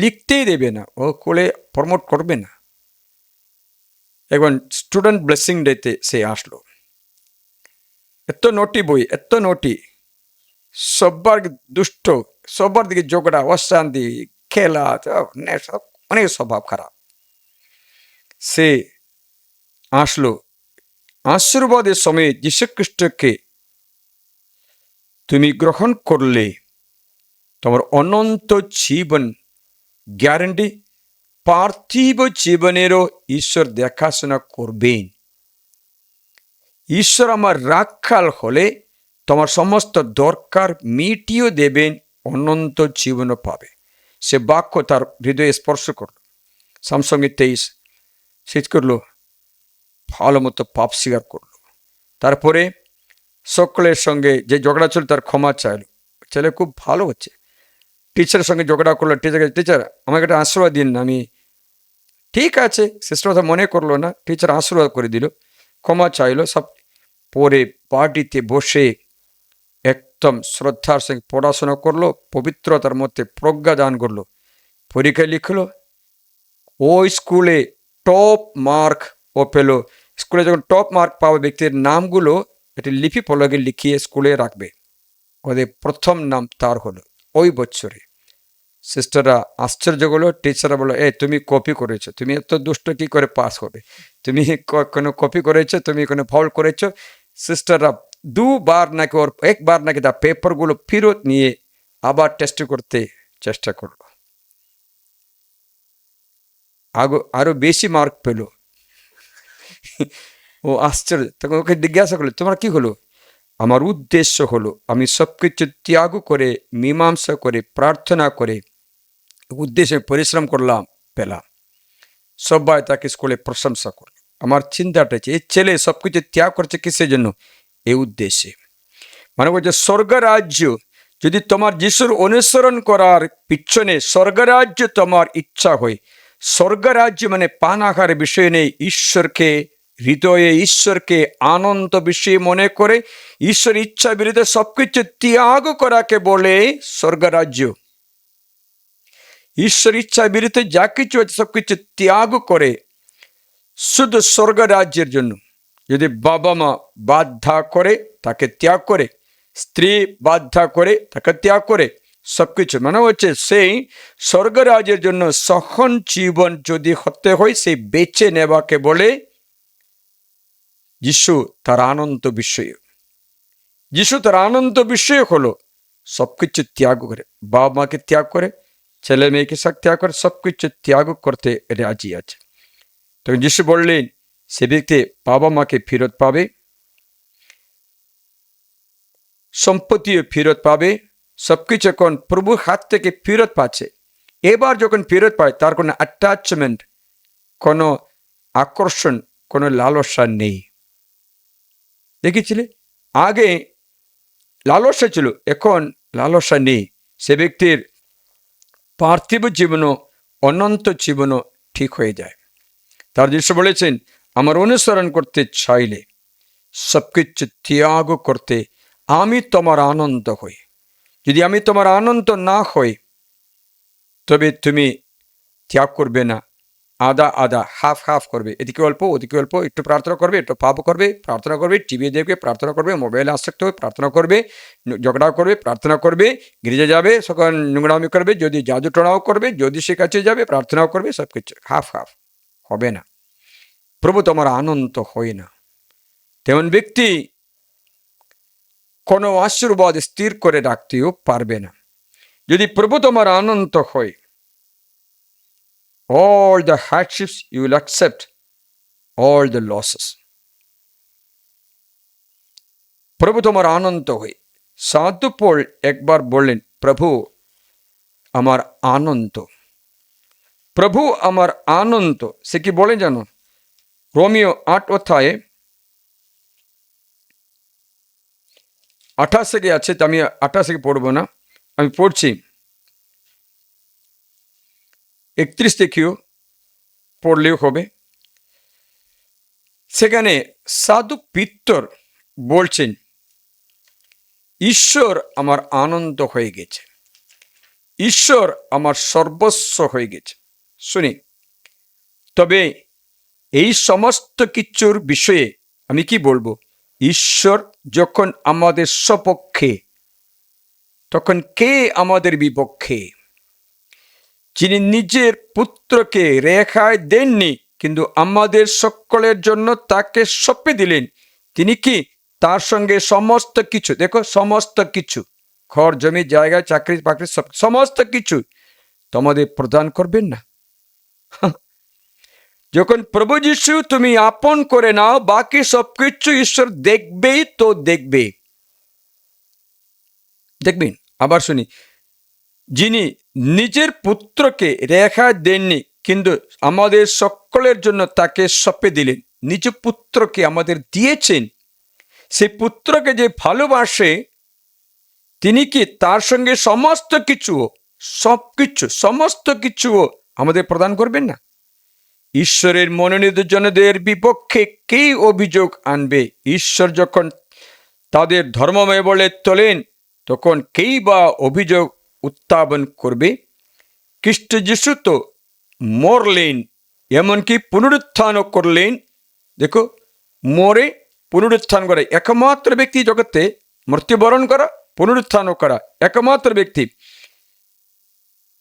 লিখতেই দেবে না, ও কোলে প্রমোট করবে না। এখন স্টুডেন্ট ব্লেসিং ডেতে সে আসলো, এত নটি বই, এত নটি, সবার দুষ্ট, সবার দিকে ঝগড়া, অশান্তি, খেলা, নেশা, অনেক স্বভাব খারাপ। সে আসলো, আশীর্বাদের সময় যীশুখ্রিস্টকে তুমি গ্রহণ করলে তোমার অনন্ত জীবন গ্যারান্টি, পার্থিব জীবনেরও ঈশ্বর দেখাশোনা করবেন। ঈশ্বর আমার রাখাল হলে তোমার সমস্ত দরকার মিটিয়ে দেবেন, অনন্ত জীবনও পাবে। সে বাক্য তার হৃদয়ে স্পর্শ করল। সামসঙ্গে 23 শেষ করলো, ভালো মতো পাপ স্বীকার করলো। তারপরে সকলের সঙ্গে যে ঝগড়া ছিল তার ক্ষমা চাইলো। ছেলে খুব ভালো হচ্ছে, টিচারের সঙ্গে ঝগড়া করলো, টিচার আমাকে একটা আশীর্বাদ দিন। আমি ঠিক আছে, সিস্টার কথা মনে করলো না, টিচার আশীর্বাদ করে দিল, ক্ষমা চাইলো সব। পরে পার্টিতে বসে একদম শ্রদ্ধার সঙ্গে পড়াশোনা করলো, পবিত্রতার মধ্যে প্রজ্ঞা দান করলো, পরীক্ষা লিখলো, ওই স্কুলে টপ মার্ক ও পেল। স্কুলে যখন টপ মার্ক পাওয়া ব্যক্তির নামগুলো একটি লিপি ফলকে লিখিয়ে স্কুলে রাখবে, ওদের প্রথম নাম তার হলো ওই বছরে। সিস্টাররা আশ্চর্য হলো, টিচাররা বললো, তুমি কপি করেছো, তুমি এত দুষ্ট কি করে পাস হবে, তুমি কোনো কপি করেছো, তুমি কোনো ফাউল করেছো। সিস্টাররা দুবার নাকি ওর একবার নাকি তার পেপারগুলো ফেরত নিয়ে আবার টেস্ট করতে চেষ্টা করলো, আরো বেশি মার্ক পেল। ও আশ্চর্য, তখন ওকে জিজ্ঞাসা করলো, তোমার কি হলো? আমার উদ্দেশ্য হলো আমি সবকিছু ত্যাগ করে, মীমাংসা করে, প্রার্থনা করে উদ্দেশ্যে পরিশ্রম করলাম, পেলাম। সবাই তাকে স্কুলে প্রশংসা করলো। আমার চিন্তাটা হচ্ছে, এই ছেলে সবকিছু ত্যাগ করছে কিসের জন্য? এই উদ্দেশ্যে। মানে বলছে স্বর্গরাজ্য যদি তোমার যিশুর অনুসরণ করার পিছনে স্বর্গরাজ্য তোমার ইচ্ছা হয়, স্বর্গরাজ্য মানে পানাহার বিষয় নেই, ঈশ্বরকে হৃদয়ে, ঈশ্বরকে আনন্দ বিষয় মনে করে ঈশ্বর ইচ্ছা বিরুদ্ধে সবকিছু ত্যাগ করাকে বলে স্বর্গরাজ্য। ঈশ্বর ইচ্ছা বিরুদ্ধে যা কিছু আছে সবকিছু ত্যাগ করে শুধু স্বর্গরাজ্যের জন্য। যদি বাবা মা বাধ্যা করে তাকে ত্যাগ করে, স্ত্রী বাধ্যা করে তাকে ত্যাগ করে, সবকিছু মানে হচ্ছে সেই স্বর্গরাজ্যের জন্য সহন জীবন যদি হতে হয়, সেই বেছে নেওয়াকে বলে যিশু তার আনন্দ বিষয়। যিশু তার আনন্দ বিষয় হলো সবকিছু ত্যাগ করে, বাবা মাকে ত্যাগ করে, ছেলে মেয়েকে সব ত্যাগ করে, সবকিছু ত্যাগ করতে রাজি আছে। তখন যিশু বললেন সে ব্যক্তি বাবা মাকে ফেরত পাবে, সম্পত্তিও ফেরত পাবে, সবকিছু এখন প্রভুর হাত থেকে ফেরত পাচ্ছে। এবার যখন ফেরত পায় তার কোনো অ্যাটাচমেন্ট, কোনো আকর্ষণ, কোনো লালসা নেই। দেখেছিলে আগে লালসা ছিল, এখন লালসা নেই। সে ব্যক্তির পার্থিব জীবনও অনন্ত জীবনও ঠিক হয়ে যায়। তার যিশু বলেছেন আমার অনুসরণ করতে চাইলে সবকিছু ত্যাগ করতে আমি তোমার আনন্দ হই। যদি আমি তোমার আনন্দ না হই তবে তুমি ত্যাগ করবে না, আধা আধা, হাফ হাফ করবে, এদিকে অল্প ওদিকে অল্প, একটু প্রার্থনা করবে, একটু পাপ করবে, প্রার্থনা করবে, টিভি দেখবে, প্রার্থনা করবে, মোবাইলে আসক্ত হবে, প্রার্থনা করবে, ঝগড়া করবে, প্রার্থনা করবে, গির্জা যাবে, সকাল নোংরামি করবে, যদি জাদু টোনাও করবে, যদি সে কাছে যাবে, প্রার্থনাও করবে, সব কিছু হাফ হাফ হবে না। প্রভু তোমার আনন্দ হয় না। তেমন ব্যক্তি কোনো আশীর্বাদ স্থির করে রাখতেও পারবে না। যদি প্রভু তোমার আনন্দ হয়, all the hardships you will accept, all the losses. প্রভু তোমার আনন্দ হয়। সাধু পৌল একবার বললেন, প্রভু আমার আনন্দ, প্রভু আমার আনন্দ। সে কি বলে জানো? রোমিও 8 অধ্যায়ে 28 থেকে আছে, তো আমি 28 থেকে পড়বো না, আমি পড়ছি 31 থেকেও পড়লেও হবে। সেখানে সাধু পিত্তর বলছেন, ঈশ্বর আমার আনন্দ হয়ে গেছে, ঈশ্বর আমার সর্বস্ব হয়ে গেছে। শুনি, তবে এই সমস্ত কিছুর বিষয়ে আমি কি বলবো? ঈশ্বর যখন আমাদের সপক্ষে, তখন কে আমাদের বিপক্ষে? যিনি নিজের পুত্রকে রেখায় দেননি, কিন্তু আমাদের সকলের জন্য তাকে সঁপে দিলেন, তিনি কি তার সঙ্গে সমস্ত কিছু, দেখো সমস্ত কিছু, ঘর জমি জায়গা চাকরি বাকরি সমস্ত কিছু তোমাদের প্রদান করবেন না? যখন প্রভু যিশু তুমি আপন করে নাও, বাকি সবকিছু ঈশ্বর দেখবেই তো দেখবেন। আবার শুনি, যিনি নিজের পুত্রকে রেখা দেননি, কিন্তু আমাদের সকলের জন্য তাকে সঁপে দিলেন, নিজ পুত্রকে আমাদের দিয়েছেন। সেই পুত্রকে যে ভালোবাসে, তিনি কি তার সঙ্গে সমস্ত কিছুও আমাদের প্রদান করবেন না? ঈশ্বরের মনোনীত জনদের বিপক্ষে কে অভিযোগ আনবে? ঈশ্বর যখন তাদের ধর্মময় বলে তোলেন, তখন কেই বা অভিযোগ উত্থাপন করবে? খ্রিস্ট যিশু তো মরলেন, এমনকি পুনরুত্থানও করলেন। দেখো, মরে পুনরুত্থান করা একমাত্র ব্যক্তি জগতে, মৃত্যুবরণ করা পুনরুত্থানও করা একমাত্র ব্যক্তি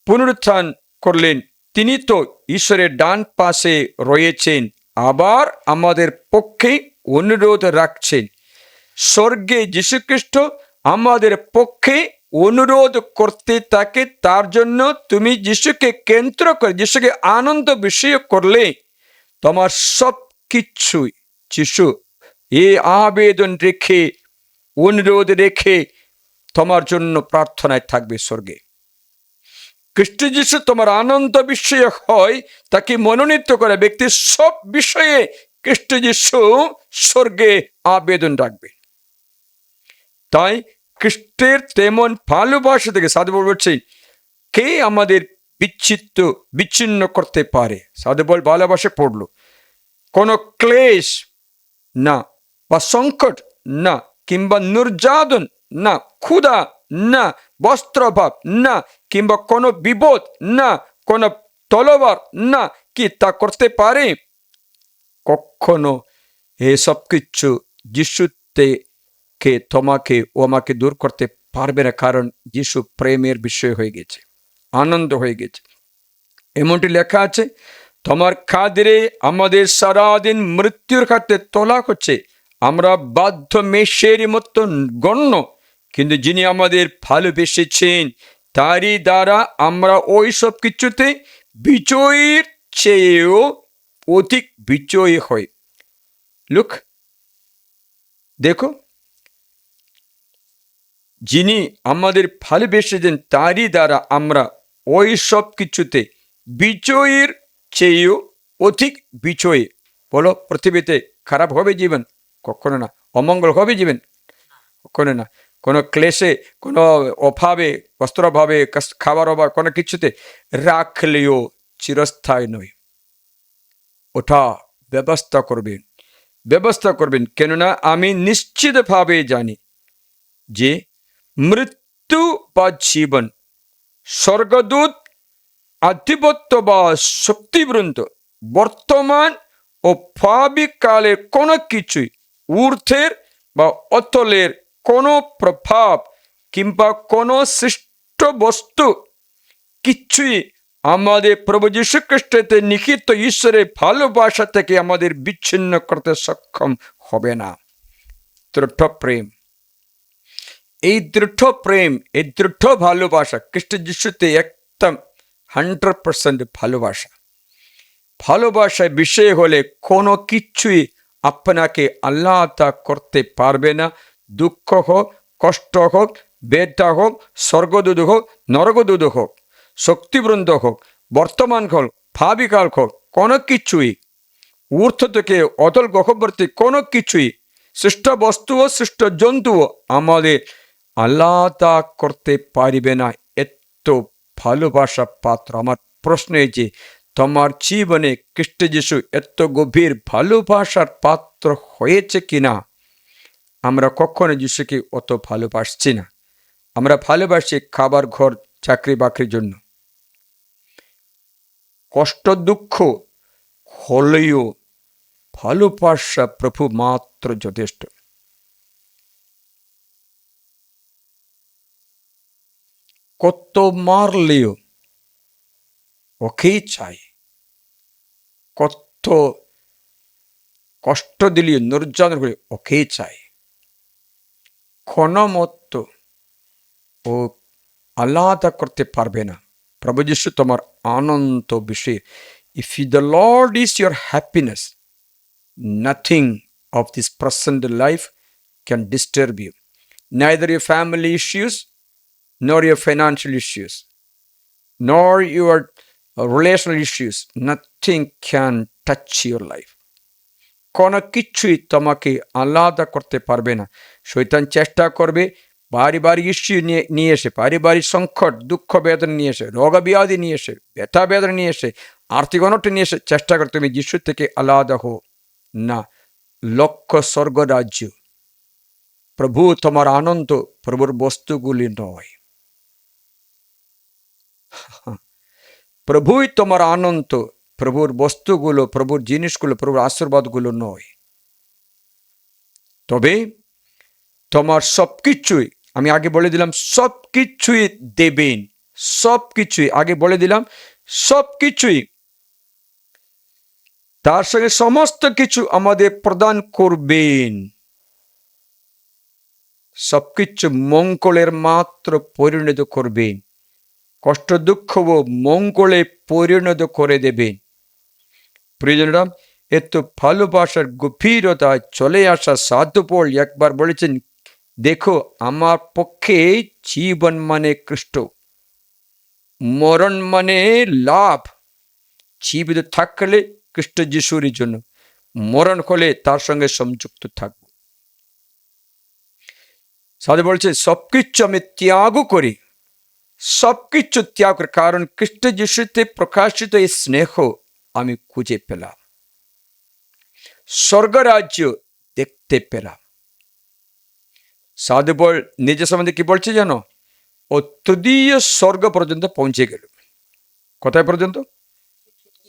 পুনরুত্থান করলেন। তিনি তো ঈশ্বরের ডান পাশে রয়েছেন, আবার আমাদের পক্ষে অনুরোধ রাখছেন। স্বর্গে যীশুখ্রিস্ট আমাদের পক্ষে অনুরোধ করতে থাকে। তার জন্য তুমি যিশুকে কেন্দ্র করে, যিশুকে আনন্দ বিষয় করলে, তোমার সব কিছুই যিশু এই আবেদন রেখে, অনুরোধ রেখে তোমার জন্য প্রার্থনায় থাকবে স্বর্গে। খ্রিস্ট যিশু তোমার আনন্দ বিষয় হয়, তাকে মনোনীত করে ব্যক্তির সব বিষয়ে খ্রিস্ট যিশু স্বর্গে আবেদন রাখবে। তাই খ্রিস্টের তেমন ভালোবাসা থেকে সাধু বলছে, কে আমাদের বিচ্ছিন্ন করতে পারে? সাধু বল ভালোবাসে পড়লো, কোনো ক্লেশ না, বা সংকট না, কিংবা নির্যাতন না, ক্ষুধা না, বস্ত্রভাব না, কিংবা কোনো বিপদ না, কোনো তলোয়ার না, কি তা করতে পারে? কখনো এসব কিছু যিশুতে কে তোমাকে ও আমাকে দূর করতে পারবে না, কারণ যিশু প্রেমের বিষয় হয়ে গেছে, আনন্দ হয়ে গেছে। এমনটি লেখা আছে, তোমার খাতিরে আমাদের সারাদিন মৃত্যুর খাতে তোলা হচ্ছে, আমরা বাধ্য মেষের মতো গণ্য, কিন্তু যিনি আমাদের ভালোবেসেছেন তারই দ্বারা আমরা ওই সব কিছুতে বিজয়ীর চেয়েও অধিক বিজয়ী হই। লুক, দেখো, যিনি আমাদের ভালোবেসেছেন তারই দ্বারা আমরা ওই সব কিছুতে বিজয়ীর চেয়েও অধিক বিজয়ী। বলো, পৃথিবীতে খারাপ হবে জীবন? কখনো না। অমঙ্গল হবে জীবন? কখনো না। কোনো ক্লেশে, কোনো অভাবে, বস্ত্রাভাবে, খাবার অভাব, কোনো কিছুতে রাখলেও চিরস্থায়ী নয়। ওটা ব্যবস্থা করবেন। কেননা আমি নিশ্চিতভাবে জানি যে মৃত্যু বা জীবন, স্বর্গদূত, আধিপত্য বা শক্তিবৃন্দ, বর্তমান ও ভাবি কালের কোনো কিছুই, ঊর্ধ্বের বা অতলের কোনো প্রভাব কিংবা কোনো সৃষ্ট বস্তু, কিছুই আমাদের প্রভু যীশু খ্রিস্টতে নিহিত ঈশ্বরের ভালোবাসা থেকে আমাদের বিচ্ছিন্ন করতে সক্ষম হবে না। দৃঢ় প্রেম, এই দৃঢ় ভালোবাসা খ্রিস্ট যিশুতে একদম 100% ভালোবাসায় বিষয় হলে কোনো কিছুই আপনাকে আল্লাহতা করতে পারবে না। দুঃখ হোক, কষ্ট হোক, বেদনা হোক, স্বর্গদূত হোক, নরকদূত হোক, শক্তিবৃন্দ হোক, বর্তমান হোক, ভাবিকাল কোনো কিছুই ঊর্ধ্ব থেকে অতল গহ্বরতে কোনো কিছুই সৃষ্ট বস্তু ও সৃষ্ট জন্তুও আমাদের আলাদা করতে পারিবে না। এত ভালোবাসা পাত্র। আমার প্রশ্ন এই যে তোমার জীবনে খ্রিস্ট যিশু এত গভীর ভালোবাসার পাত্র হয়েছে কিনা? আমরা কখনো যিশুকে অত ভালোবাসছি না। আমরা ভালোবাসি খাবার, ঘর, চাকরি বাকরির জন্য। কষ্ট দুঃখ হলেও ভালোবাসা প্রভু মাত্র যথেষ্ট। কত মারলেও ওকেই চাই, কত কষ্ট দিলেও নির্যাতন করে ওকেই চাই। কোনো মতো ও আলাদা করতে পারবে না। প্রভু যিশু তোমার আনন্দ বিষয়। If the Lord is your happiness, nothing of this present life can disturb you. Neither your family issues, nor your financial issues, nor your relational issues. Nothing can touch your life. কোনো কিছুই তোমাকে আলাদা করতে পারবে না। শয়তান চেষ্টা করবে পারিবারিক ইস্যু নিয়ে এসে, পারিবারিক সংকট, দুঃখ বেদনা নিয়ে এসে, রোগব্যাধি নিয়ে এসে, ব্যথা বেদনা নিয়ে এসে, আর্থিক অনটন নিয়ে এসে চেষ্টা করে তুমি যিশু থেকে আলাদা হো না। লক্ষ্য স্বর্গ রাজ্য। প্রভু তোমার আনন্দ প্রভুর বস্তুগুলি নয়। প্রভুই তোমার আনন্দ, প্রভুর বস্তুগুলো, প্রভুর জিনিসগুলো, প্রভুর আশীর্বাদগুলো নয়। তবে তোমার সবকিছুই, আমি আগে বলে দিলাম, সবকিছুই দেবেন। সবকিছুই আগে বলে দিলাম, সবকিছুই তার সঙ্গে সমস্ত কিছু আমাদের প্রদান করবেন। সবকিছু মঙ্গলের মাত্র পরিণত করবেন। কষ্ট দুঃখও মঙ্গলে পরিণত করে দেবেন। প্রিয়জনরা, এত ভালোবাসার গভীরতায় চলে আসা সাধু পৌল একবার বলেছেন, দেখো আমার পক্ষে জীবন মানে খ্রিস্ট, মরণ মানে লাভ। জীবিত থাকলে খ্রিস্ট যিশুর জন্য, মরণ হলে তার সঙ্গে সংযুক্ত থাকব। সাধু বলছে সবকিছু আমি ত্যাগ করি, সবকিছু ত্যাগ করি, কারণ খ্রিস্ট যিশুতে প্রকাশিত এই স্নেহ আমি খুঁজে পেলাম, স্বর্গরাজ্য দেখতে পেলাম। সাধু বল নিজের সম্বন্ধে কি বলছে জানো? ও তৃতীয় স্বর্গ পর্যন্ত পৌঁছে গেল। কোথায় পর্যন্ত?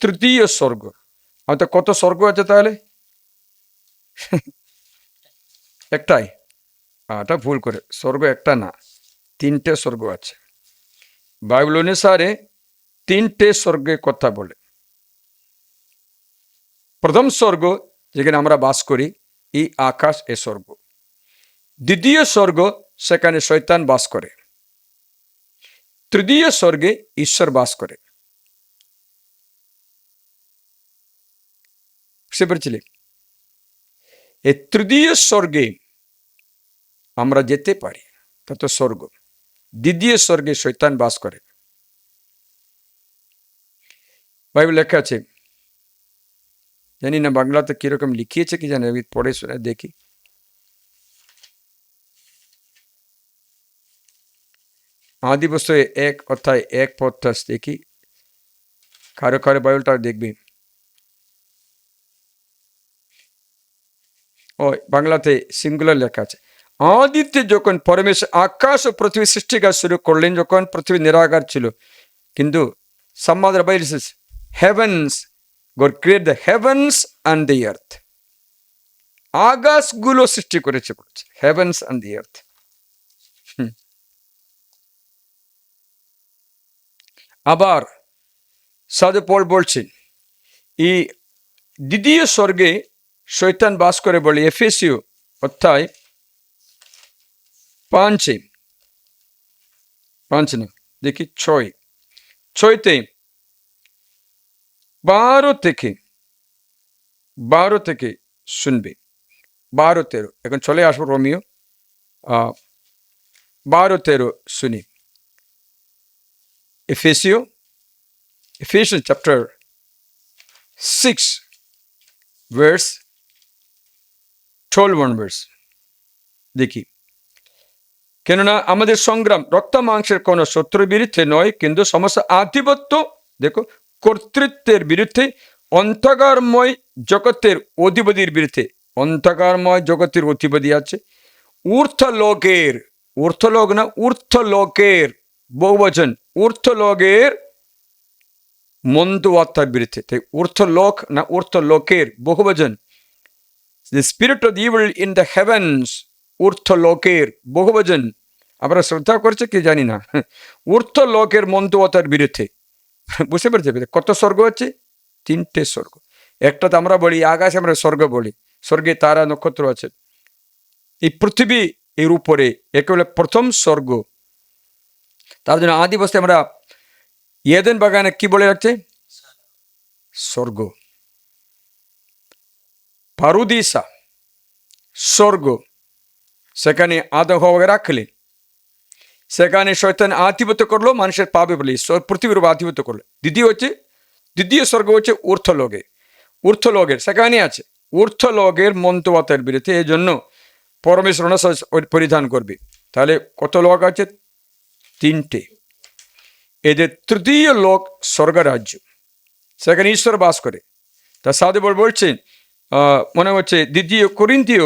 তৃতীয় স্বর্গ। তো কত স্বর্গ আছে তাহলে? একটাই? এটা ভুল করে, স্বর্গ একটা না, তিনটে স্বর্গ আছে। বাইবেল অনুসারে তিনটে স্বর্গের কথা বলে। প্রথম স্বর্গ যেখানে আমরা বাস করি, এই আকাশ, এ স্বর্গ। দ্বিতীয় স্বর্গ, সেখানে শয়তান বাস করে। তৃতীয় স্বর্গে ঈশ্বর বাস করে। বুঝতে পেরেছিলে? এই তৃতীয় স্বর্গে আমরা যেতে পারি, তত স্বর্গ। দ্বিতীয় স্বর্গে শয়তান বাস করে। বাইবেল লেখা আছে, জানি না বাংলাতে কিরকম লিখিয়েছে কি জানি, পড়ে শুনে দেখি। আদি বছরে 1 অধ্যায় 1 পদটা দেখি, কারো কারো বাইবেলটা দেখবি। ও বাংলাতে সিঙ্গুলার লেখা আছে। আদিতে যখন পরমেশ্বর আকাশ ও পৃথিবী সৃষ্টি কাজ শুরু করলেন, যখন পৃথিবী নিরাকার ছিল, কিন্তু some other Bible says heavens, God created the heavens and the earth. আকাশগুলো সৃষ্টি করেছে বলছে, heavens and the earth. আবার সাধু পৌল বলছেন, এই দ্বিতীয় স্বর্গে শয়তান বাস করে বলে এফেসীয় অধ্যায় 5 না দেখি 6তে 12 থেকে শুনবে, 12-13। এখন চলে আসবো রোমিও 12-13 শুনি। Ephesians chapter 6 verse 12 verse দেখি, কেননা আমাদের সংগ্রাম রক্ত মাংসের কোন শত্রুর বিরুদ্ধে নয়, কিন্তু সমস্ত আধিপত্য, দেখো, কর্তৃত্বের বিরুদ্ধে, অন্ধকারময় জগতের অধিপতির বিরুদ্ধে। অন্ধকারময় জগতের অধিপতি আছে, ঊর্ধ্বলোকের, ঊর্ধ্বলোক না, ঊর্ধ্বলোকের বহুবচন, ঊর্ধ্বলোকের মন্দ আত্মার বিরুদ্ধে। তাই ঊর্ধ্বলোক না, ঊর্ধ্বলোকের বহুবচন। The spirit of evil in the heavens, ঊর্ধ্বলোকের বহুবচন। আমরা শ্রদ্ধা করছে কি জানি না, ঊর্ধ্বলোকের মন্দ আত্মার বিরুদ্ধে। বুঝতে পারছে কত স্বর্গ হচ্ছে? 3টে স্বর্গ। একটা তো আমরা বলি আকাশে, আমরা স্বর্গ বলি, স্বর্গে তারা নক্ষত্র আছে। এই পৃথিবী এর উপরে একেবারে প্রথম স্বর্গ। তার জন্য আদি অবস্থায় আমরা এদেন বাগানে কি বলে রাখছে? স্বর্গ। পারুদিসা স্বর্গ, সেখানে আদম হওয়াকে রাখলেন। সেখানে শয়তান আধিপত্য করলো, মানুষের পাবে বলে পৃথিবীর উপর আধিপত্য করলো। দ্বিতীয় স্বর্গ হচ্ছে ঊর্ধ্বলোকে, ঊর্ধ্বলোকের সেখানে আছে ঊর্ধ্বলোকের মন্ত্রবাতের বিরুদ্ধে। এই জন্য পরমেশ্বর পরিধান করবে। তাহলে কত লোক আছে? 3টে। এদের তৃতীয় লোক স্বর্গরাজ্য, সেখানে ঈশ্বর বাস করে। তা সাধু বলছেন, মনে হচ্ছে 2 কোরিন্থীয়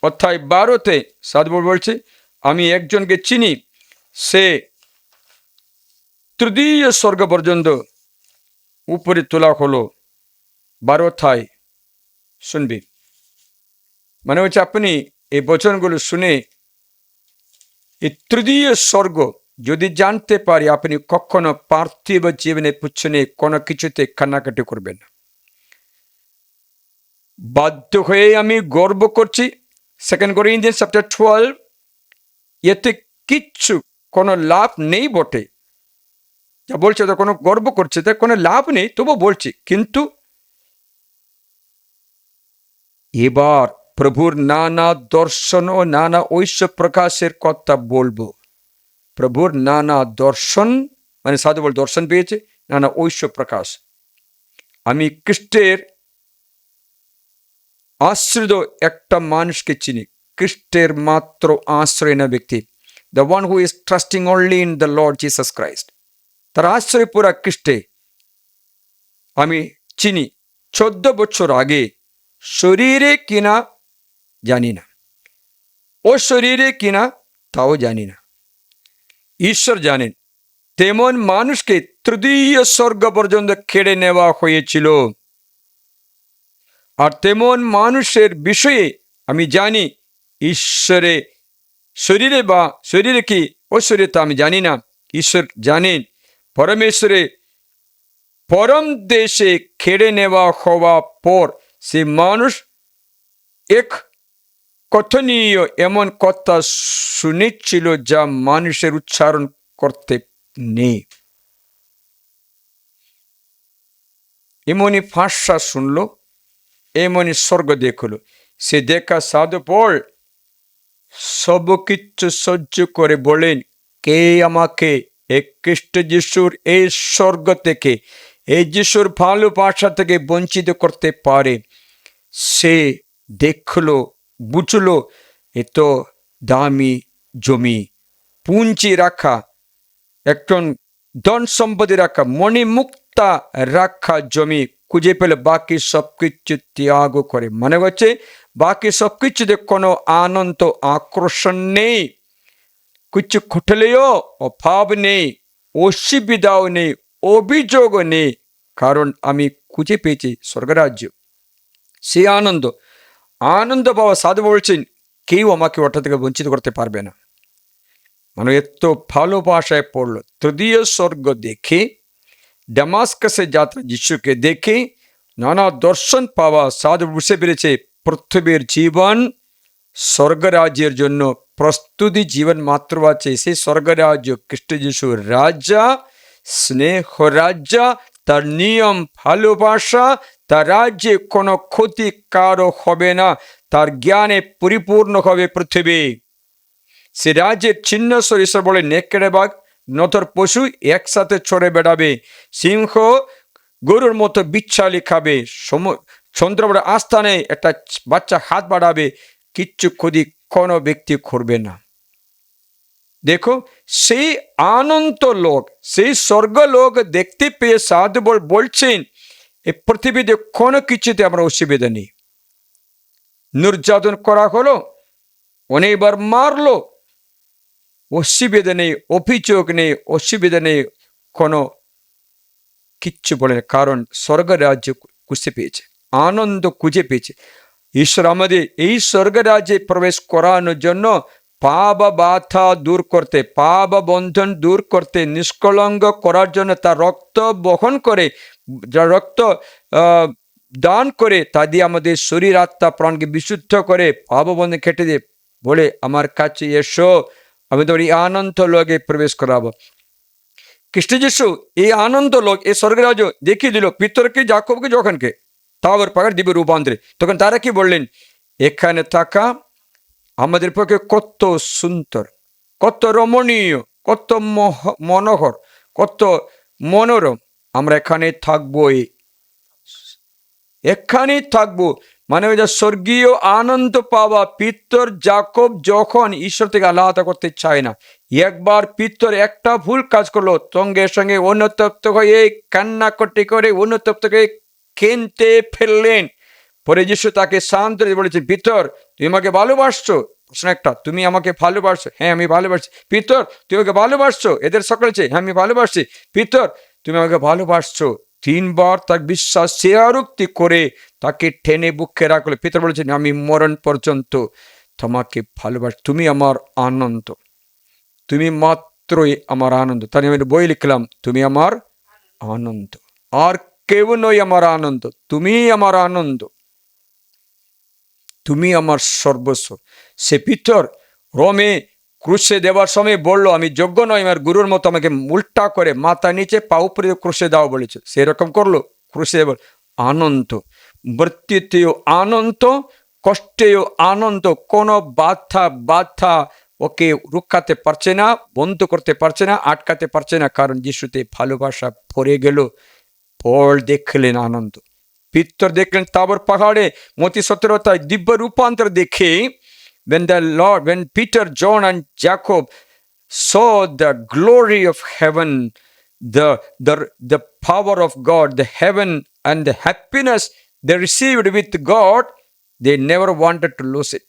অধ্যায় 12-তে সাধু বলছে, আমি একজনকে চিনি, সে তৃতীয় স্বর্গ পর্যন্ত উপরে তোলা হলো। 12 অধ্যায় শুনবি। মানে হচ্ছে আপনি এই বচনগুলো শুনে এই তৃতীয় স্বর্গ যদি জানতে পারি, আপনি কখনো পার্থিব জীবনের পিছনে কোনো কিছুতে কান্নাকাটি করবেন না। বাধ্য হয়ে আমি গর্ব করছি, 2 Corinthians chapter 12, এতে কিচ্ছু কোনো লাভ নেই বটে। যা বলছে তো কোনো গর্ব করছে, তাই কোনো লাভ নেই, তবু বলছি। কিন্তু এবার প্রভুর নানা দর্শন ও নানা ঐশ্বর প্রকাশের কথা বলবো। প্রভুর নানা দর্শন, মানে সাধু বল দর্শন পেয়েছে, নানা ঐশ্বর প্রকাশ। আমি খ্রিস্টের আশ্রিত একটা মানুষকে চিনি, খ্রিস্টের মাত্র আশ্রয় না ব্যক্তি, the one who is trusting only in the Lord Jesus Christ. তার আশ্রয় পুরা খ্রিস্টে। আমি চিনি। 14 বছর আগে, শরীরে কিনা জানি না, ও শরীরে কিনা তাও জানি না, ঈশ্বর জানেন। তেমন মানুষকে তৃতীয় স্বর্গ পর্যন্ত কেড়ে নেওয়া হয়েছিল। আর তেমন মানুষের বিষয়ে আমি জানি, ঈশ্বরে শরীরে বা শরীরে কি ও শরীরে তা আমি জানি না, ঈশ্বর জানেন। পরমেশ্বরে পরম দেশে কেড়ে নেওয়া হওয়া পর সে মানুষ এক কথনীয় এমন কথা শুনেছিল যা মানুষের উচ্চারণ করতে নেই। এমনই ভাষা শুনলো, এমনই স্বর্গ দেখলো। সে দেখা সাধু পর সব কিছু সহ্য করে বলেন, কে আমাকে এই খ্রিস্ট যিশুর এই স্বর্গ থেকে, এই যিশুর ভালোবাসা থেকে বঞ্চিত করতে পারে? সে দেখলো, বুঝলো, এত দামি জমি, পুঞ্জি রাখা, একজন ধন সম্পত্তি রাখা, মণিমুক্তা রাখা জমি খুঁজে পেলে বাকি সবকিছু ত্যাগ করে। মানে হচ্ছে বাকি সবকিছুতে কোনো আনন্দ আকর্ষণ নেই, কিছু ঘটলেও অভাব নেই, অসুবিধাও নেই, অভিযোগও নেই, কারণ আমি খুঁজে পেয়েছি স্বর্গরাজ্য। সে আনন্দ পাওয়া সাধু বলছেন, কেউ আমাকে ওটা থেকে বঞ্চিত করতে পারবে না। মানে এত ভালোবাসায় পড়লো। তৃতীয় স্বর্গ দেখে, ডেমাস্কাসে যাত্রা যিশুকে দেখে, নানা দর্শন পাওয়া সাধু বুঝতে পেরেছে পৃথিবীর জীবন স্বর্গরাজ্যের জন্য প্রস্তুতি জীবন মাত্র আছে। সেই স্বর্গরাজ্য খ্রিস্ট যিশুর রাজা, স্নেহ রাজা, তার নিয়ম ভালোবাসা, তার রাজ্যে কোনো ক্ষতি কারো হবে না, তার জ্ঞানে পরিপূর্ণ হবে পৃথিবী। সে রাজ্যের চিহ্ন ঈশ্বর বলে, নেকড়ে বাঘ, নথর পশু একসাথে ছড়ে বেড়াবে, সিংহ গরুর মতো বিচ্ছালি খাবে, চন্দ্রবড় আস্থানে একটা বাচ্চা হাত বাড়াবে, কিচ্ছু ক্ষতি কোনো ব্যক্তি করবে না। দেখো, সেই আনন্ত লোক, সেই স্বর্গলোক দেখতে পেয়ে সাধু বলছেন এই পৃথিবীতে কোনো কিছুতে আমরা অসুবিধা নেই। নির্যাতন করা হলো, অনেকবার মারলো, অসুবিধা নেই, অভিযোগ নেই, অসুবিধা নেই, কোনো কিচ্ছু বলে না, কারণ স্বর্গ রাজ্য খুঁজে পেয়েছে, আনন্দ খুঁজে পেয়েছে। ঈশ্বর আমাদের এই স্বর্গ রাজ্যে প্রবেশ করানোর জন্য পাপ বাধা দূর করতে, পাপ বন্ধন দূর করতে, নিষ্কলঙ্ক করার জন্য তার রক্ত বহন করে, যা রক্ত দান করে, তা দিয়ে আমাদের শরীর আত্মা প্রাণকে বিশুদ্ধ করে পাপ বন্ধন কেটে দিয়ে বলে আমার কাছে এসো, আমি তোমার এই আনন্দ লোকে প্রবেশ করাবো। খ্রিস্ট যিশু এই আনন্দ লোক, এই স্বর্গের রাজ্য দেখিয়ে দিল পিতরকে, যাকবকে, যখনকে তাওয়ার পাহাড় দিবে রূপান্তরে। তখন তারা কি বললেন, এখানে থাকা আমাদের পক্ষে কত সুন্দর, কত রমণীয়, কত মনোহর, কত মনোরম, আমরা এখানে থাকবোই, এখানেই থাকবো। মানে ওই যে স্বর্গীয় আনন্দ পাওয়া। পিতর যাকব যখন ঈশ্বর থেকে আলাদা করতে চায় না, একবার পিতর একটা ভুল কাজ করলো, সঙ্গে সঙ্গে অনুতপ্ত হয়ে কান্নাকাটি করে অনুতপ্ত হয়ে কেনতে ফেললেন। পরে যিশু তাকে শান্ত বলেছে, পিতর তুমি আমাকে ভালোবাসছো? প্রশ্ন একটা, তুমি আমাকে ভালোবাসছো? হ্যাঁ আমি ভালোবাসছি। পিতর তুমি আমাকে ভালোবাসছো? এদের সকলেছে, হ্যাঁ আমি ভালোবাসছি। পিতর তুমি আমাকে ভালোবাসছো? তিনবার তার বিশ্বাস স্বীকারোক্তি করে তাকে টেনে বুকে রাখলো। পিতর বলেছেন, আমি মরণ পর্যন্ত তোমাকে ভালোবাসি, তুমি আমার আনন্দ, তুমি মাত্রই আমার আনন্দ। তাই আমি বই লিখলাম, তুমি আমার আনন্দ, আর কেউ নয় আমার আনন্দ, তুমি আমার আনন্দ, তুমি আমার সর্বস্ব। সে পিতর রোমে ক্রুশে দেওয়ার সময় বললো, আমি যোগ্য নয় আমার গুরুর মতো আমাকে উল্টা করে মাথা নিচে পা উপরে ক্রুশে দাও বলেছে, সেরকম করলো। ক্রুশে দেওয়ার আনন্দ, মৃত্যুতেও আনন্দ, কষ্টেও আনন্দ, কোনো বাধা ওকে রুখাতে পারছে না, বন্ধ করতে পারছে না, আটকাতে পারছে না, কারণ যিশুতে ভালোবাসা ভরে গেল। পল দেখলেন আনন্দ, পিতর দেখলেন তাবর পাহাড়ে মতি 17 দিব্য রূপান্তর দেখে, when Peter, John and Jacob saw the glory of heaven, the power of God, the heaven and the happiness they received with God, they never wanted to lose it.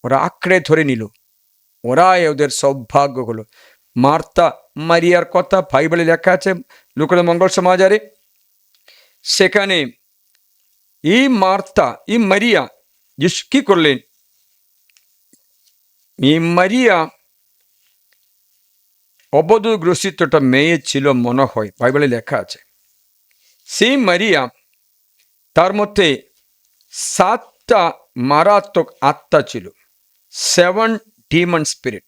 ওরা আঁকড়ে ধরে নিল, ওরাই ওদের সৌভাগ্য হলো। মার্তা মারিয়ার কথা বাইবেলে লেখা আছে লুকানো মঙ্গল সমাচারে। সেখানে এই মার্তা, এই মারিয়া যিশু কি করলেন, এই মারিয়া অবদগ্রসিত একটা মেয়ে ছিল মনে হয়, বাইবেলে লেখা আছে। সেই মারিয়া, তার মধ্যে 7টা মারাত্মক আত্মা ছিল, 7 ডিমন স্পিরিট।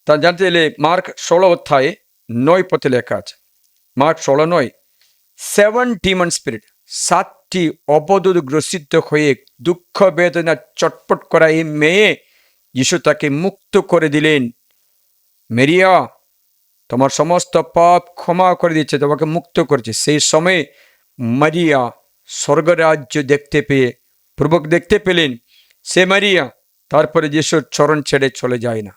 তা জানতে গেলে মার্ক 16:9 পথে লেখা আছে, মার্ক 16:9, 7 ডিমন স্পিরিট, 7টি অবদগ্রসিত হয়ে দুঃখ বেদনা চটপট করা এই মেয়ে, যিশু তাকে মুক্ত করে দিলেন। মেরিয়া, তোমার সমস্ত পাপ ক্ষমা করে দিচ্ছে, তোমাকে মুক্ত করেছে। সেই সময় মারিয়া স্বর্গরাজ্য দেখতে পেয়ে, প্রভুকে দেখতে পেলেন। সে মারিয়া তারপরে যিশুর চরণ ছেড়ে চলে যায় না,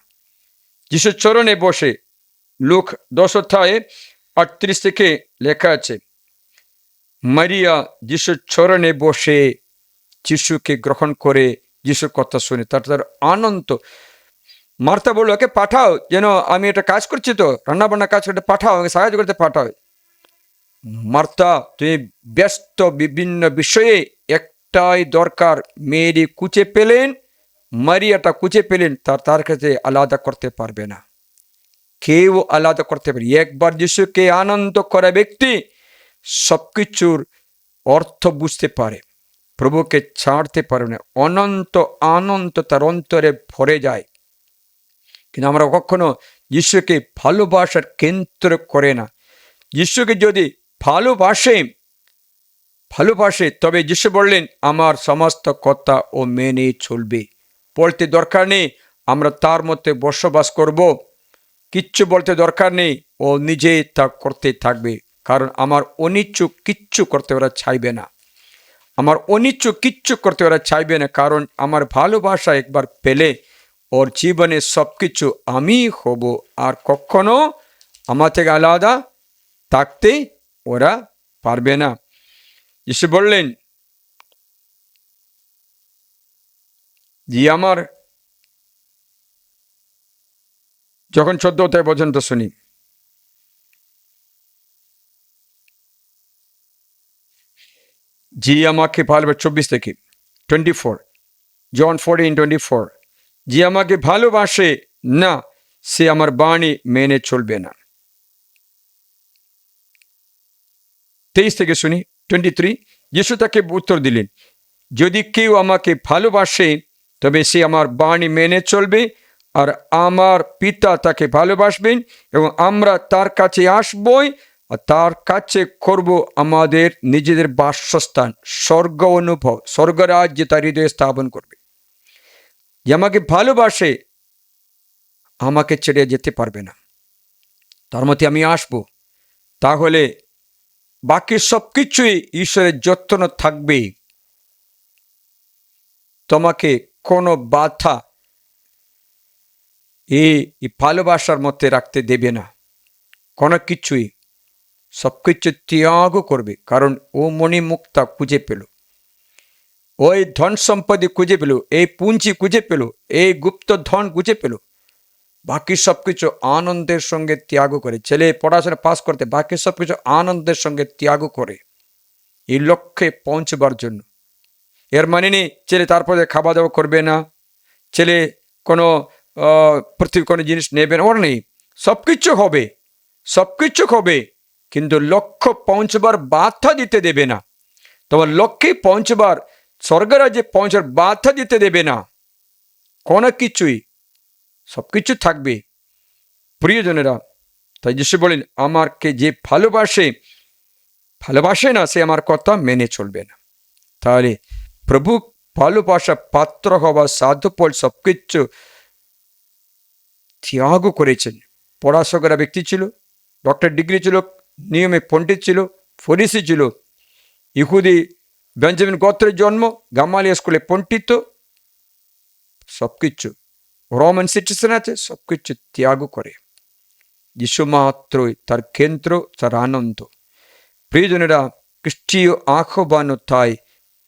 যিশুর চরণে বসে, লুক 10:38 থেকে লেখা আছে, মারিয়া যিশুর চরণে বসে যিশুকে গ্রহণ করে যিশুর কথা শুনে তার আনন্দ। মার্তা বললো, ওকে পাঠাও, যেন আমি এটা কাজ করছি তো, রান্নাবান্না কাজ করতে পাঠাও, আমাকে সাহায্য করতে পাঠাও। মার্তা তুমি ব্যস্ত বিভিন্ন বিষয়ে, একটাই দরকার, মেয়েরই খুঁজে পেলেন, মারিয়াটা খুঁজে পেলেন, তার কাছে আলাদা করতে পারবে না, কেউ আলাদা করতে পারে। একবার যিশুকে আনন্দ করা ব্যক্তি সবকিছুর অর্থ বুঝতে পারে, প্রভুকে ছাড়তে পারে না, অনন্ত আনন্দ তার অন্তরে ভরে যায়। কিন্তু আমরা কখনো যিশুকে ভালোবাসার কেন্দ্র করে না। যিশুকে যদি ভালোবাসে তবে যিশু বললেন, আমার সমস্ত কথা ও মেনে চলবে, বলতে দরকার নেই আমরা তার মধ্যে বসবাস করব, কিচ্ছু বলতে দরকার নেই, ও নিজে তা করতে থাকবে। কারণ আমার অনিচ্ছু কিচ্ছু করতে ওরা চাইবে না, আমার অনিচ্ছু কিচ্ছু করতে ওরা চাইবে না। কারণ আমার ভালোবাসা একবার পেলে ওর জীবনে সব কিছু আমি হব, আর কখনো আমার থেকে আলাদা থাকতে ওরা পারবে না। যিশু বললেন যে আমার, যখন 14 অধ্যায় পর্যন্ত শুনি, যে আমাকে ভালোবাসে, 24 থেকে 24, জন 14:24, যে আমাকে ভালোবাসে না সে আমার বাণী মেনে চলবে না। 23 থেকে শুনি, 23, যিশু তাকে উত্তর দিলেন, যদি কেউ আমাকে ভালোবাসে তবে সে আমার বাণী মেনে চলবে, আর আমার পিতা তাকে ভালোবাসবেন এবং আমরা তার কাছে আসবই আর তার কাছে করব আমাদের নিজেদের বাসস্থান, স্বর্গ অনুভব, স্বর্গরাজ্যে তার হৃদয়ে স্থাপন করবে। যে আমাকে ভালোবাসে আমাকে ছেড়ে যেতে পারবে না, তার মধ্যে আমি আসব, তাহলে বাকি সব কিছুই ঈশ্বরের যত্ন থাকবে, তোমাকে কোনো বাধা এই ভালোবাসার মধ্যে রাখতে দেবে না, কোনো কিছুই, সব কিছু ত্যাগ করবে। কারণ ও মণিমুক্তা খুঁজে পেল, ওই ধন সম্পত্তি খুঁজে পেল, এই পুঁজি খুঁজে পেল, এই গুপ্ত ধন খুঁজে পেল, বাকি সব কিছু আনন্দের সঙ্গে ত্যাগ করে, ছেলে পড়াশোনা পাস করতে বাকি সব কিছু আনন্দের সঙ্গে ত্যাগ করে এই লক্ষ্যে পৌঁছবার জন্য। এর মানে নেই ছেলে তারপরে খাওয়া দাওয়া করবে না, ছেলে কোনো পৃথিবীর কোনো জিনিস নেবে না, ওর নেই, সব কিছু হবে, সব কিছু হবে, কিন্তু লক্ষ্য পৌঁছবার বাধা দিতে দেবে না, তোমার লক্ষ্যে পৌঁছবার, স্বর্গরাজ্যে পৌঁছার বাধা দিতে দেবে না, কোনো কিছুই, সব কিছু থাকবে। প্রিয়জনেরা, তাই যিশু বলেন আমাকে যে ভালোবাসে না সে আমার কথা মেনে চলবে না। তাহলে প্রভু ভালোবাসা পাত্র হওয়া সাধুফল সব কিছু ত্যাগ করেছেন। পড়াশোনা ব্যক্তি ছিল, ডক্টর ডিগ্রি ছিল, নিয়মে পণ্ডিত ছিল, ফরিসি ছিল, ইহুদি বেঞ্জামিন গোত্রের জন্ম, গামালিয়া স্কুলে পণ্ডিত, সব কিছু রোমান সিটিজেন আছে, সব কিছু ত্যাগ করে যিশু মাত্রই তার কেন্দ্র, তার আনন্দ। প্রিয়জনেরা, খ্রিস্টীয় আহ্বান তাই,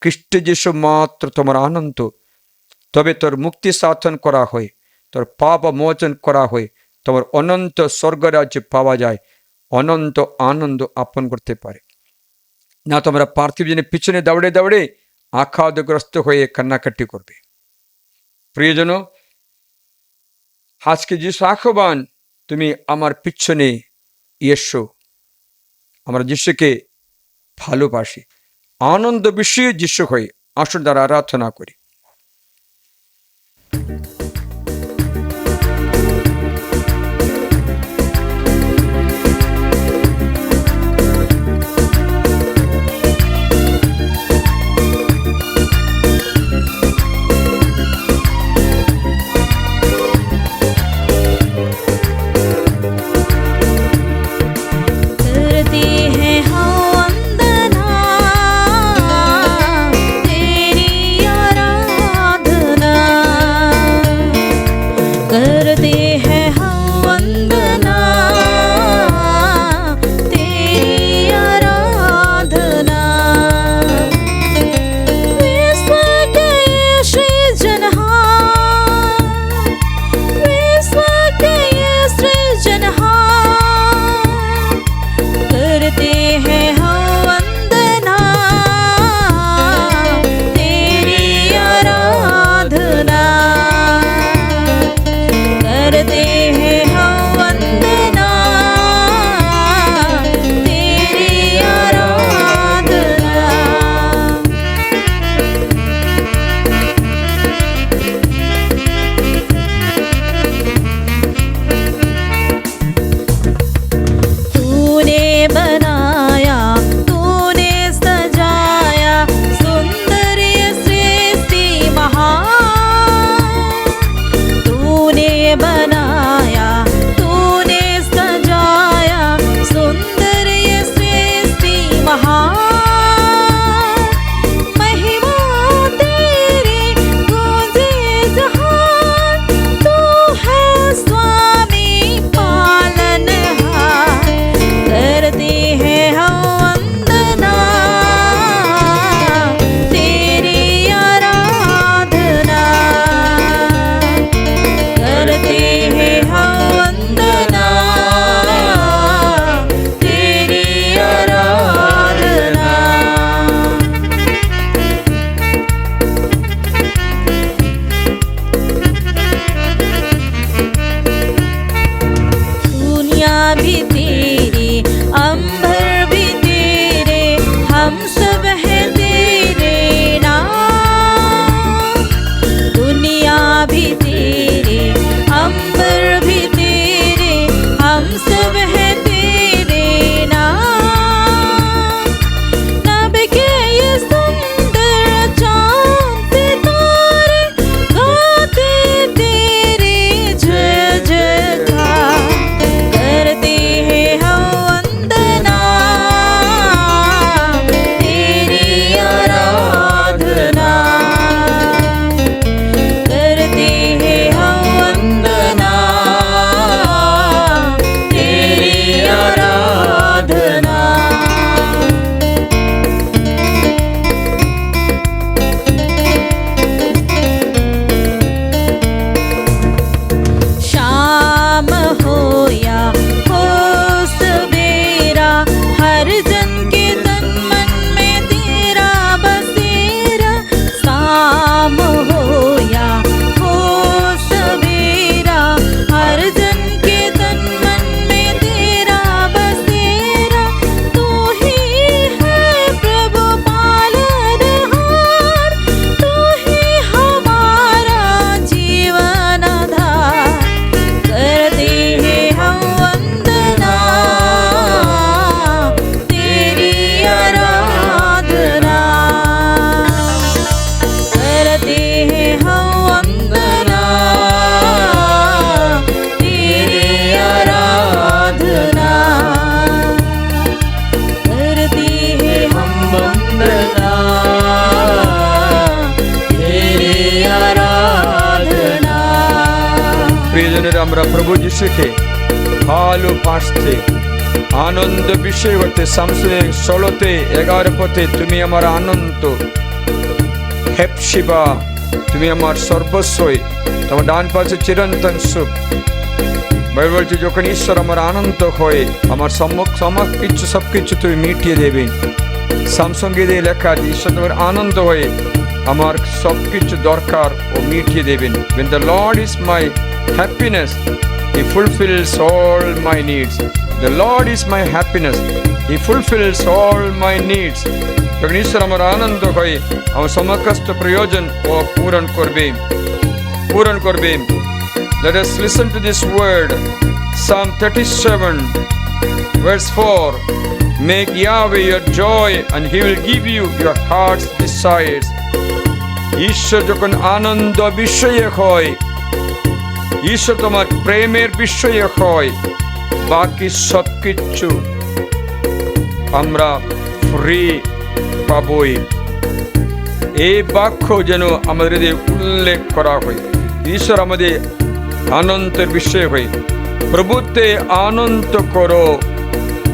খ্রিস্ট যিশু মাত্র তোমার আনন্দ, তবে তোর মুক্তি সাধন করা হয়, তোর পাপ মোচন করা হয়, তোমার অনন্ত স্বর্গরাজ্য পাওয়া যায়, অনন্ত আনন্দ আপন করতে পারে না। তোমরা পার্থিব জীবনের পিছনে দৌড়ে দৌড়ে আঘাতগ্রস্ত হয়ে কান্নাকাটি করবে। প্রিয়জন, আজকে যিশু আহ্বান, তুমি আমার পিছনে এসো। আমরা যিশুকে ভালোবাসি, আনন্দ বিষয়ে যিশু হয়ে আসুন দ্বারা আরাধনা করি। करते हैं हम वंदना, तेरी आराधना। আমরা প্রভু যিশুকে ভালোবাসতে আনন্দ বিষয় হতে শামসুনের 16:11 পথে তুমি আমার আনন্দ, হেপশিবা তুমি আমার সর্বস্বই, তোমার ডান পাশে চিরন্তন সুখ। বাইবেল বলছে যখন ঈশ্বর আমার আনন্দ হয়ে আমার সবকিছু তুমি মিটিয়ে দেবে। সামসঙ্গীতে লেখা আছে ঈশ্বর তোমার আনন্দ হয়ে আমার সবকিছু দরকার ও মিটিয়ে দেবেন। When the Lord is my happiness, He fulfills all my needs. The Lord is my happiness, He fulfills all my needs. যখন ঈশ্বর আমার আনন্দ হয়ে আমার সমস্ত প্রয়োজন ও পূরণ করবে। Let us listen to this word, Psalm 37, verse 4. Make Yahweh your joy and He will give you your heart's desires. ঈশ্বর যখন আনন্দ বিষয়ে হয়, ঈশ্বর তোমার প্রেমের বিষয়ে হয়, বাকি সবকিছু আমরা ফ্রি পাবই। এই বাক্য যেন আমাদের উল্লেখ করা হয়। ঈশ্বর আমাদের আনন্দের বিষয় হয়। প্রভুতে আনন্দ করো,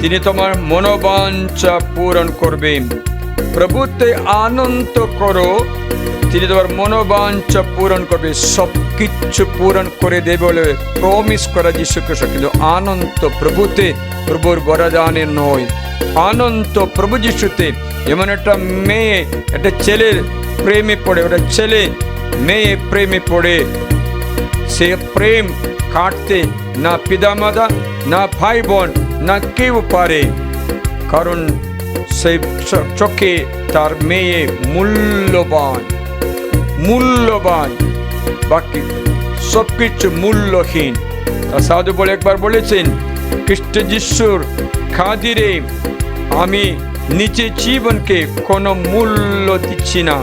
তিনি তোমার মনোবাঞ্ছা পূরণ করবেন। প্রভুতে আনন্দ করো, তিনি তোমার মনোবাঞ্ছা পূরণ করবে, সবকিছু পূরণ করে দেবে বলে প্রমিস করা যীশু খ্রিস্ট। কিন্তু আনন্দ প্রভুতে, প্রভুর বরদানে নয়। আনন্দ প্রভু যিশুতে। যেমন একটা মেয়ে একটা ছেলের প্রেমে পড়ে, ওটা ছেলে মেয়ে প্রেমে পড়ে, সে প্রেম কাটতে না পিতামাতা না ভাই বোন না কেউ পারে, কারণ সেই চোখে তার মেয়ে মূল্যবান, বাকি সবকিছু মূল্যহীন। তা সাধু বলে একবার বলেছেন, খ্রিস্ট যিশুর খাদিরে আমি নিজের জীবনকে কোনো মূল্য দিচ্ছি না,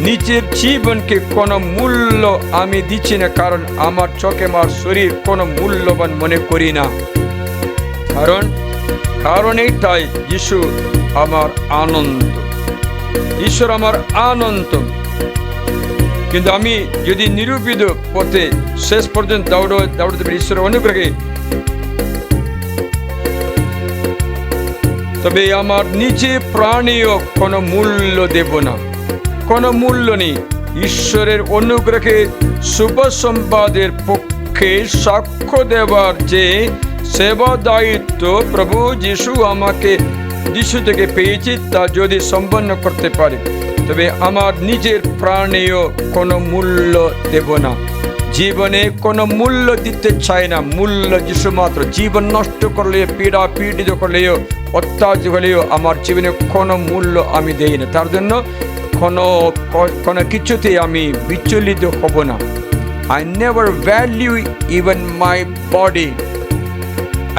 নিজের জীবনকে কোনো মূল্য আমি দিচ্ছি না, কারণ আমার চোখে আমার শরীর কোনো মূল্যবান মনে করি না। কারণ এইটাই, যিশু আমার আনন্দ, ঈশ্বর আমার আনন্দ। কিন্তু আমি যদি নিরূপিত পথে শেষ পর্যন্ত দৌড়তে পারি ঈশ্বরের অনুগ্রহে, তবে আমার নিজে প্রাণীও কোনো মূল্য দেব না, কোনো মূল্য নেই। ঈশ্বরের অনুগ্রহে শুভ সম্বাদের পক্ষে সাক্ষ্য দেওয়ার যে সেবা দায়িত্ব প্রভু যিশু আমাকে যিশু থেকে পেয়েছি, তা যদি সম্পন্ন করতে পারে, তবে আমার নিজের প্রাণেও কোনো মূল্য দেব না। জীবনে কোনো মূল্য দিতে চাই না, মূল্য যিশু মাত্র। জীবন নষ্ট করলে, পীড়িত করলেও, অত্যাচার হলেও আমার জীবনে কোনো মূল্য আমি দেই না। তার জন্য কোনো কিছুতে আমি বিচলিত হব না। I never value even my body.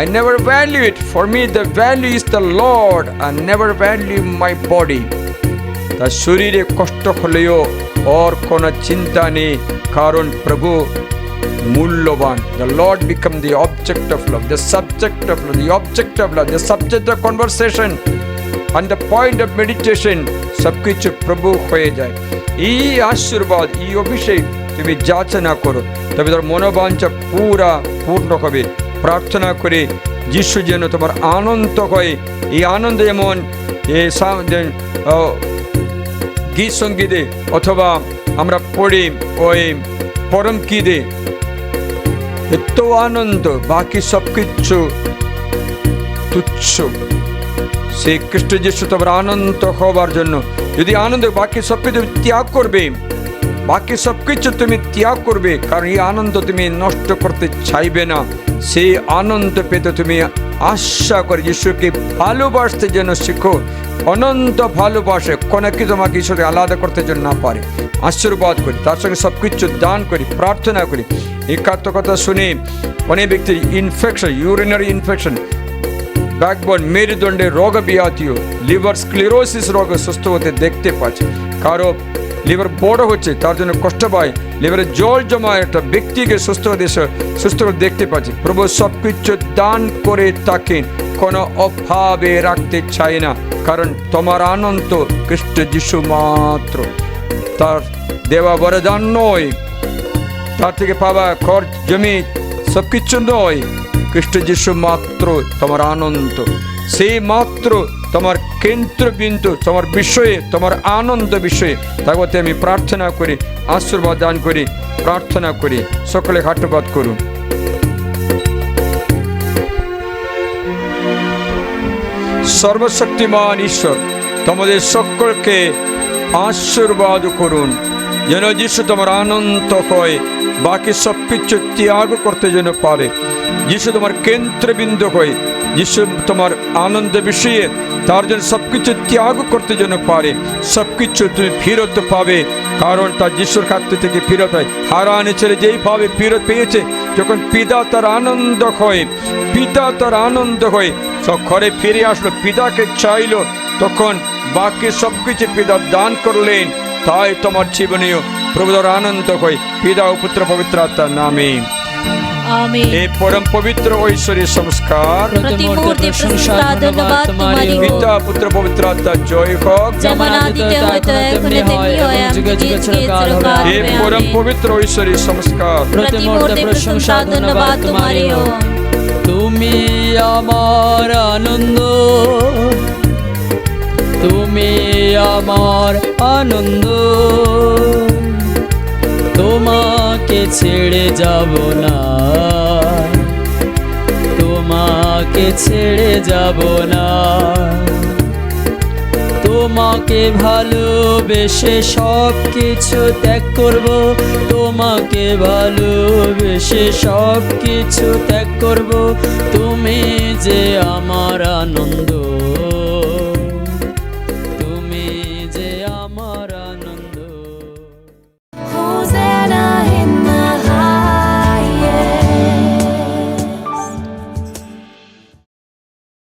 I never value it. For me the value is the Lord. I never value my body. তার শরীরে কষ্ট হলেও ওর কোনো চিন্তা নেই, কারণ প্রভু মূল্যবান। The Lord become the object of love, the subject of love, the object of love, the subject of conversation and the point of meditation. সবকিছু প্রভু হয়ে যায়। এই আশীর্বাদ, এই অভিষেক তুমি যাচনা করো, তবে তোর মনোবাঞ্ছা পূর্ণ হবে। প্রার্থনা করে যিশু যেন তোমার আনন্দ হয়। এই আনন্দ যেমন গীত সঙ্গীতে অথবা আমরা পড়ি ওই পরম গীতে, এত আনন্দ, বাকি সবকিছু তুচ্ছ। সেই খ্রিস্ট যিশু তোমার আনন্দ হবার জন্য যদি আনন্দ, বাকি সবকিছু ত্যাগ করবে, বাকি সবকিছু তুমি ত্যাগ করবে, কারণ এই আনন্দ তুমি নষ্ট করতে চাইবে না। সেই আনন্দ পেতে তুমি আশা করে যিশুকে ভালোবাসতে যেন শিখো। অনন্ত ভালোবাসে, কোনো কি তোমাকে ঈশ্বরকে আলাদা করতে যেন না পারে। আশীর্বাদ করি, তার সঙ্গে সবকিছু দান করি, প্রার্থনা করি। একাত্মকতা শুনে অনেক ব্যক্তির ইনফেকশন, ইউরিনারি ইনফেকশন, ব্যাকবোন মেরুদণ্ডে রোগ ব্যাধিও, লিভার স্ক্লেরোসিস রোগ সুস্থ হতে দেখতে পাচ্ছে। কারো লিভার বড় হচ্ছে, তার জন্য কষ্ট পায়, লিভারে জল জমা একটা ব্যক্তিকে সুস্থ করে দেখতে পাচ্ছে। প্রভু সবকিছু দান করে থাকেন, কোনো অভাবে রাখতে চায় না, কারণ তোমার আনন্দ খ্রিস্ট যিশু মাত্র। তার দেওয়া বরদান নয়, তার থেকে পাওয়া ঘর জমি সব কিছু নয়, খ্রিস্ট যিশু মাত্র তোমার আনন্দ, সেই মাত্র তোমার কেন্দ্রবিন্দু, তোমার বিষয়ে, তোমার আনন্দ বিষয়ে। তারপরে আমি প্রার্থনা করি, আশীর্বাদ দান করি, প্রার্থনা করি। সকলে হাঁটুপাত করুন। সর্বশক্তিমান ঈশ্বর তোমাদের সকলকে আশীর্বাদ করুন, যেন যিশু তোমার আনন্দ হয়, বাকি সব কিছু ত্যাগ করতে যেন পারে। যিশু তোমার কেন্দ্রবিন্দু হয়, যিশু তোমার আনন্দ বিষয়ে, তার জন্য সব কিছু ত্যাগ করতে যেন পারে। সব কিছু তুমি ফেরত পাবে, কারণ তার যিশুর খাদ্য থেকে ফেরত হয়। হারানো ছেলে যেইভাবে ফেরত পেয়েছে, যখন পিতা তার আনন্দ হয়, পিতা তার আনন্দ হয়, সব ঘরে ফিরে আসলো, পিতাকে চাইলো, তখন বাকি সব কিছু পিতা দান করলেন। তাই তোমার জীবনেও প্রভুর আনন্দ হয়, পিতা ও পুত্র পবিত্র আত্মার নামে आमीन। এই পরম পবিত্র ঐশ্বরিক সংস্কার प्रतिमूर्ति प्रशंसा धन्यवाद तुम्हारी हो, পিতা পুত্র পবিত্র আত্মার জয় হোক। যেমন আদিতে হইতে এখন তেমনি হয়, আমি যুগে চিরকাল এই में পরম आमीन। পবিত্র ঐশ্বরিক সংস্কার प्रतिमूर्ति प्रशंसा धन्यवाद तुम्हारी हो, তুমি আমার আনন্দ, তুমি আমার আনন্দ, তোমাকে ছেড়ে যাব না, তোমাকে ছেড়ে যাব না। তোমাকে ভালোবেসে সব কিছু ত্যাগ করব, তোমাকে ভালোবেসে সব কিছু ত্যাগ করব। তুমি যে আমার আনন্দ,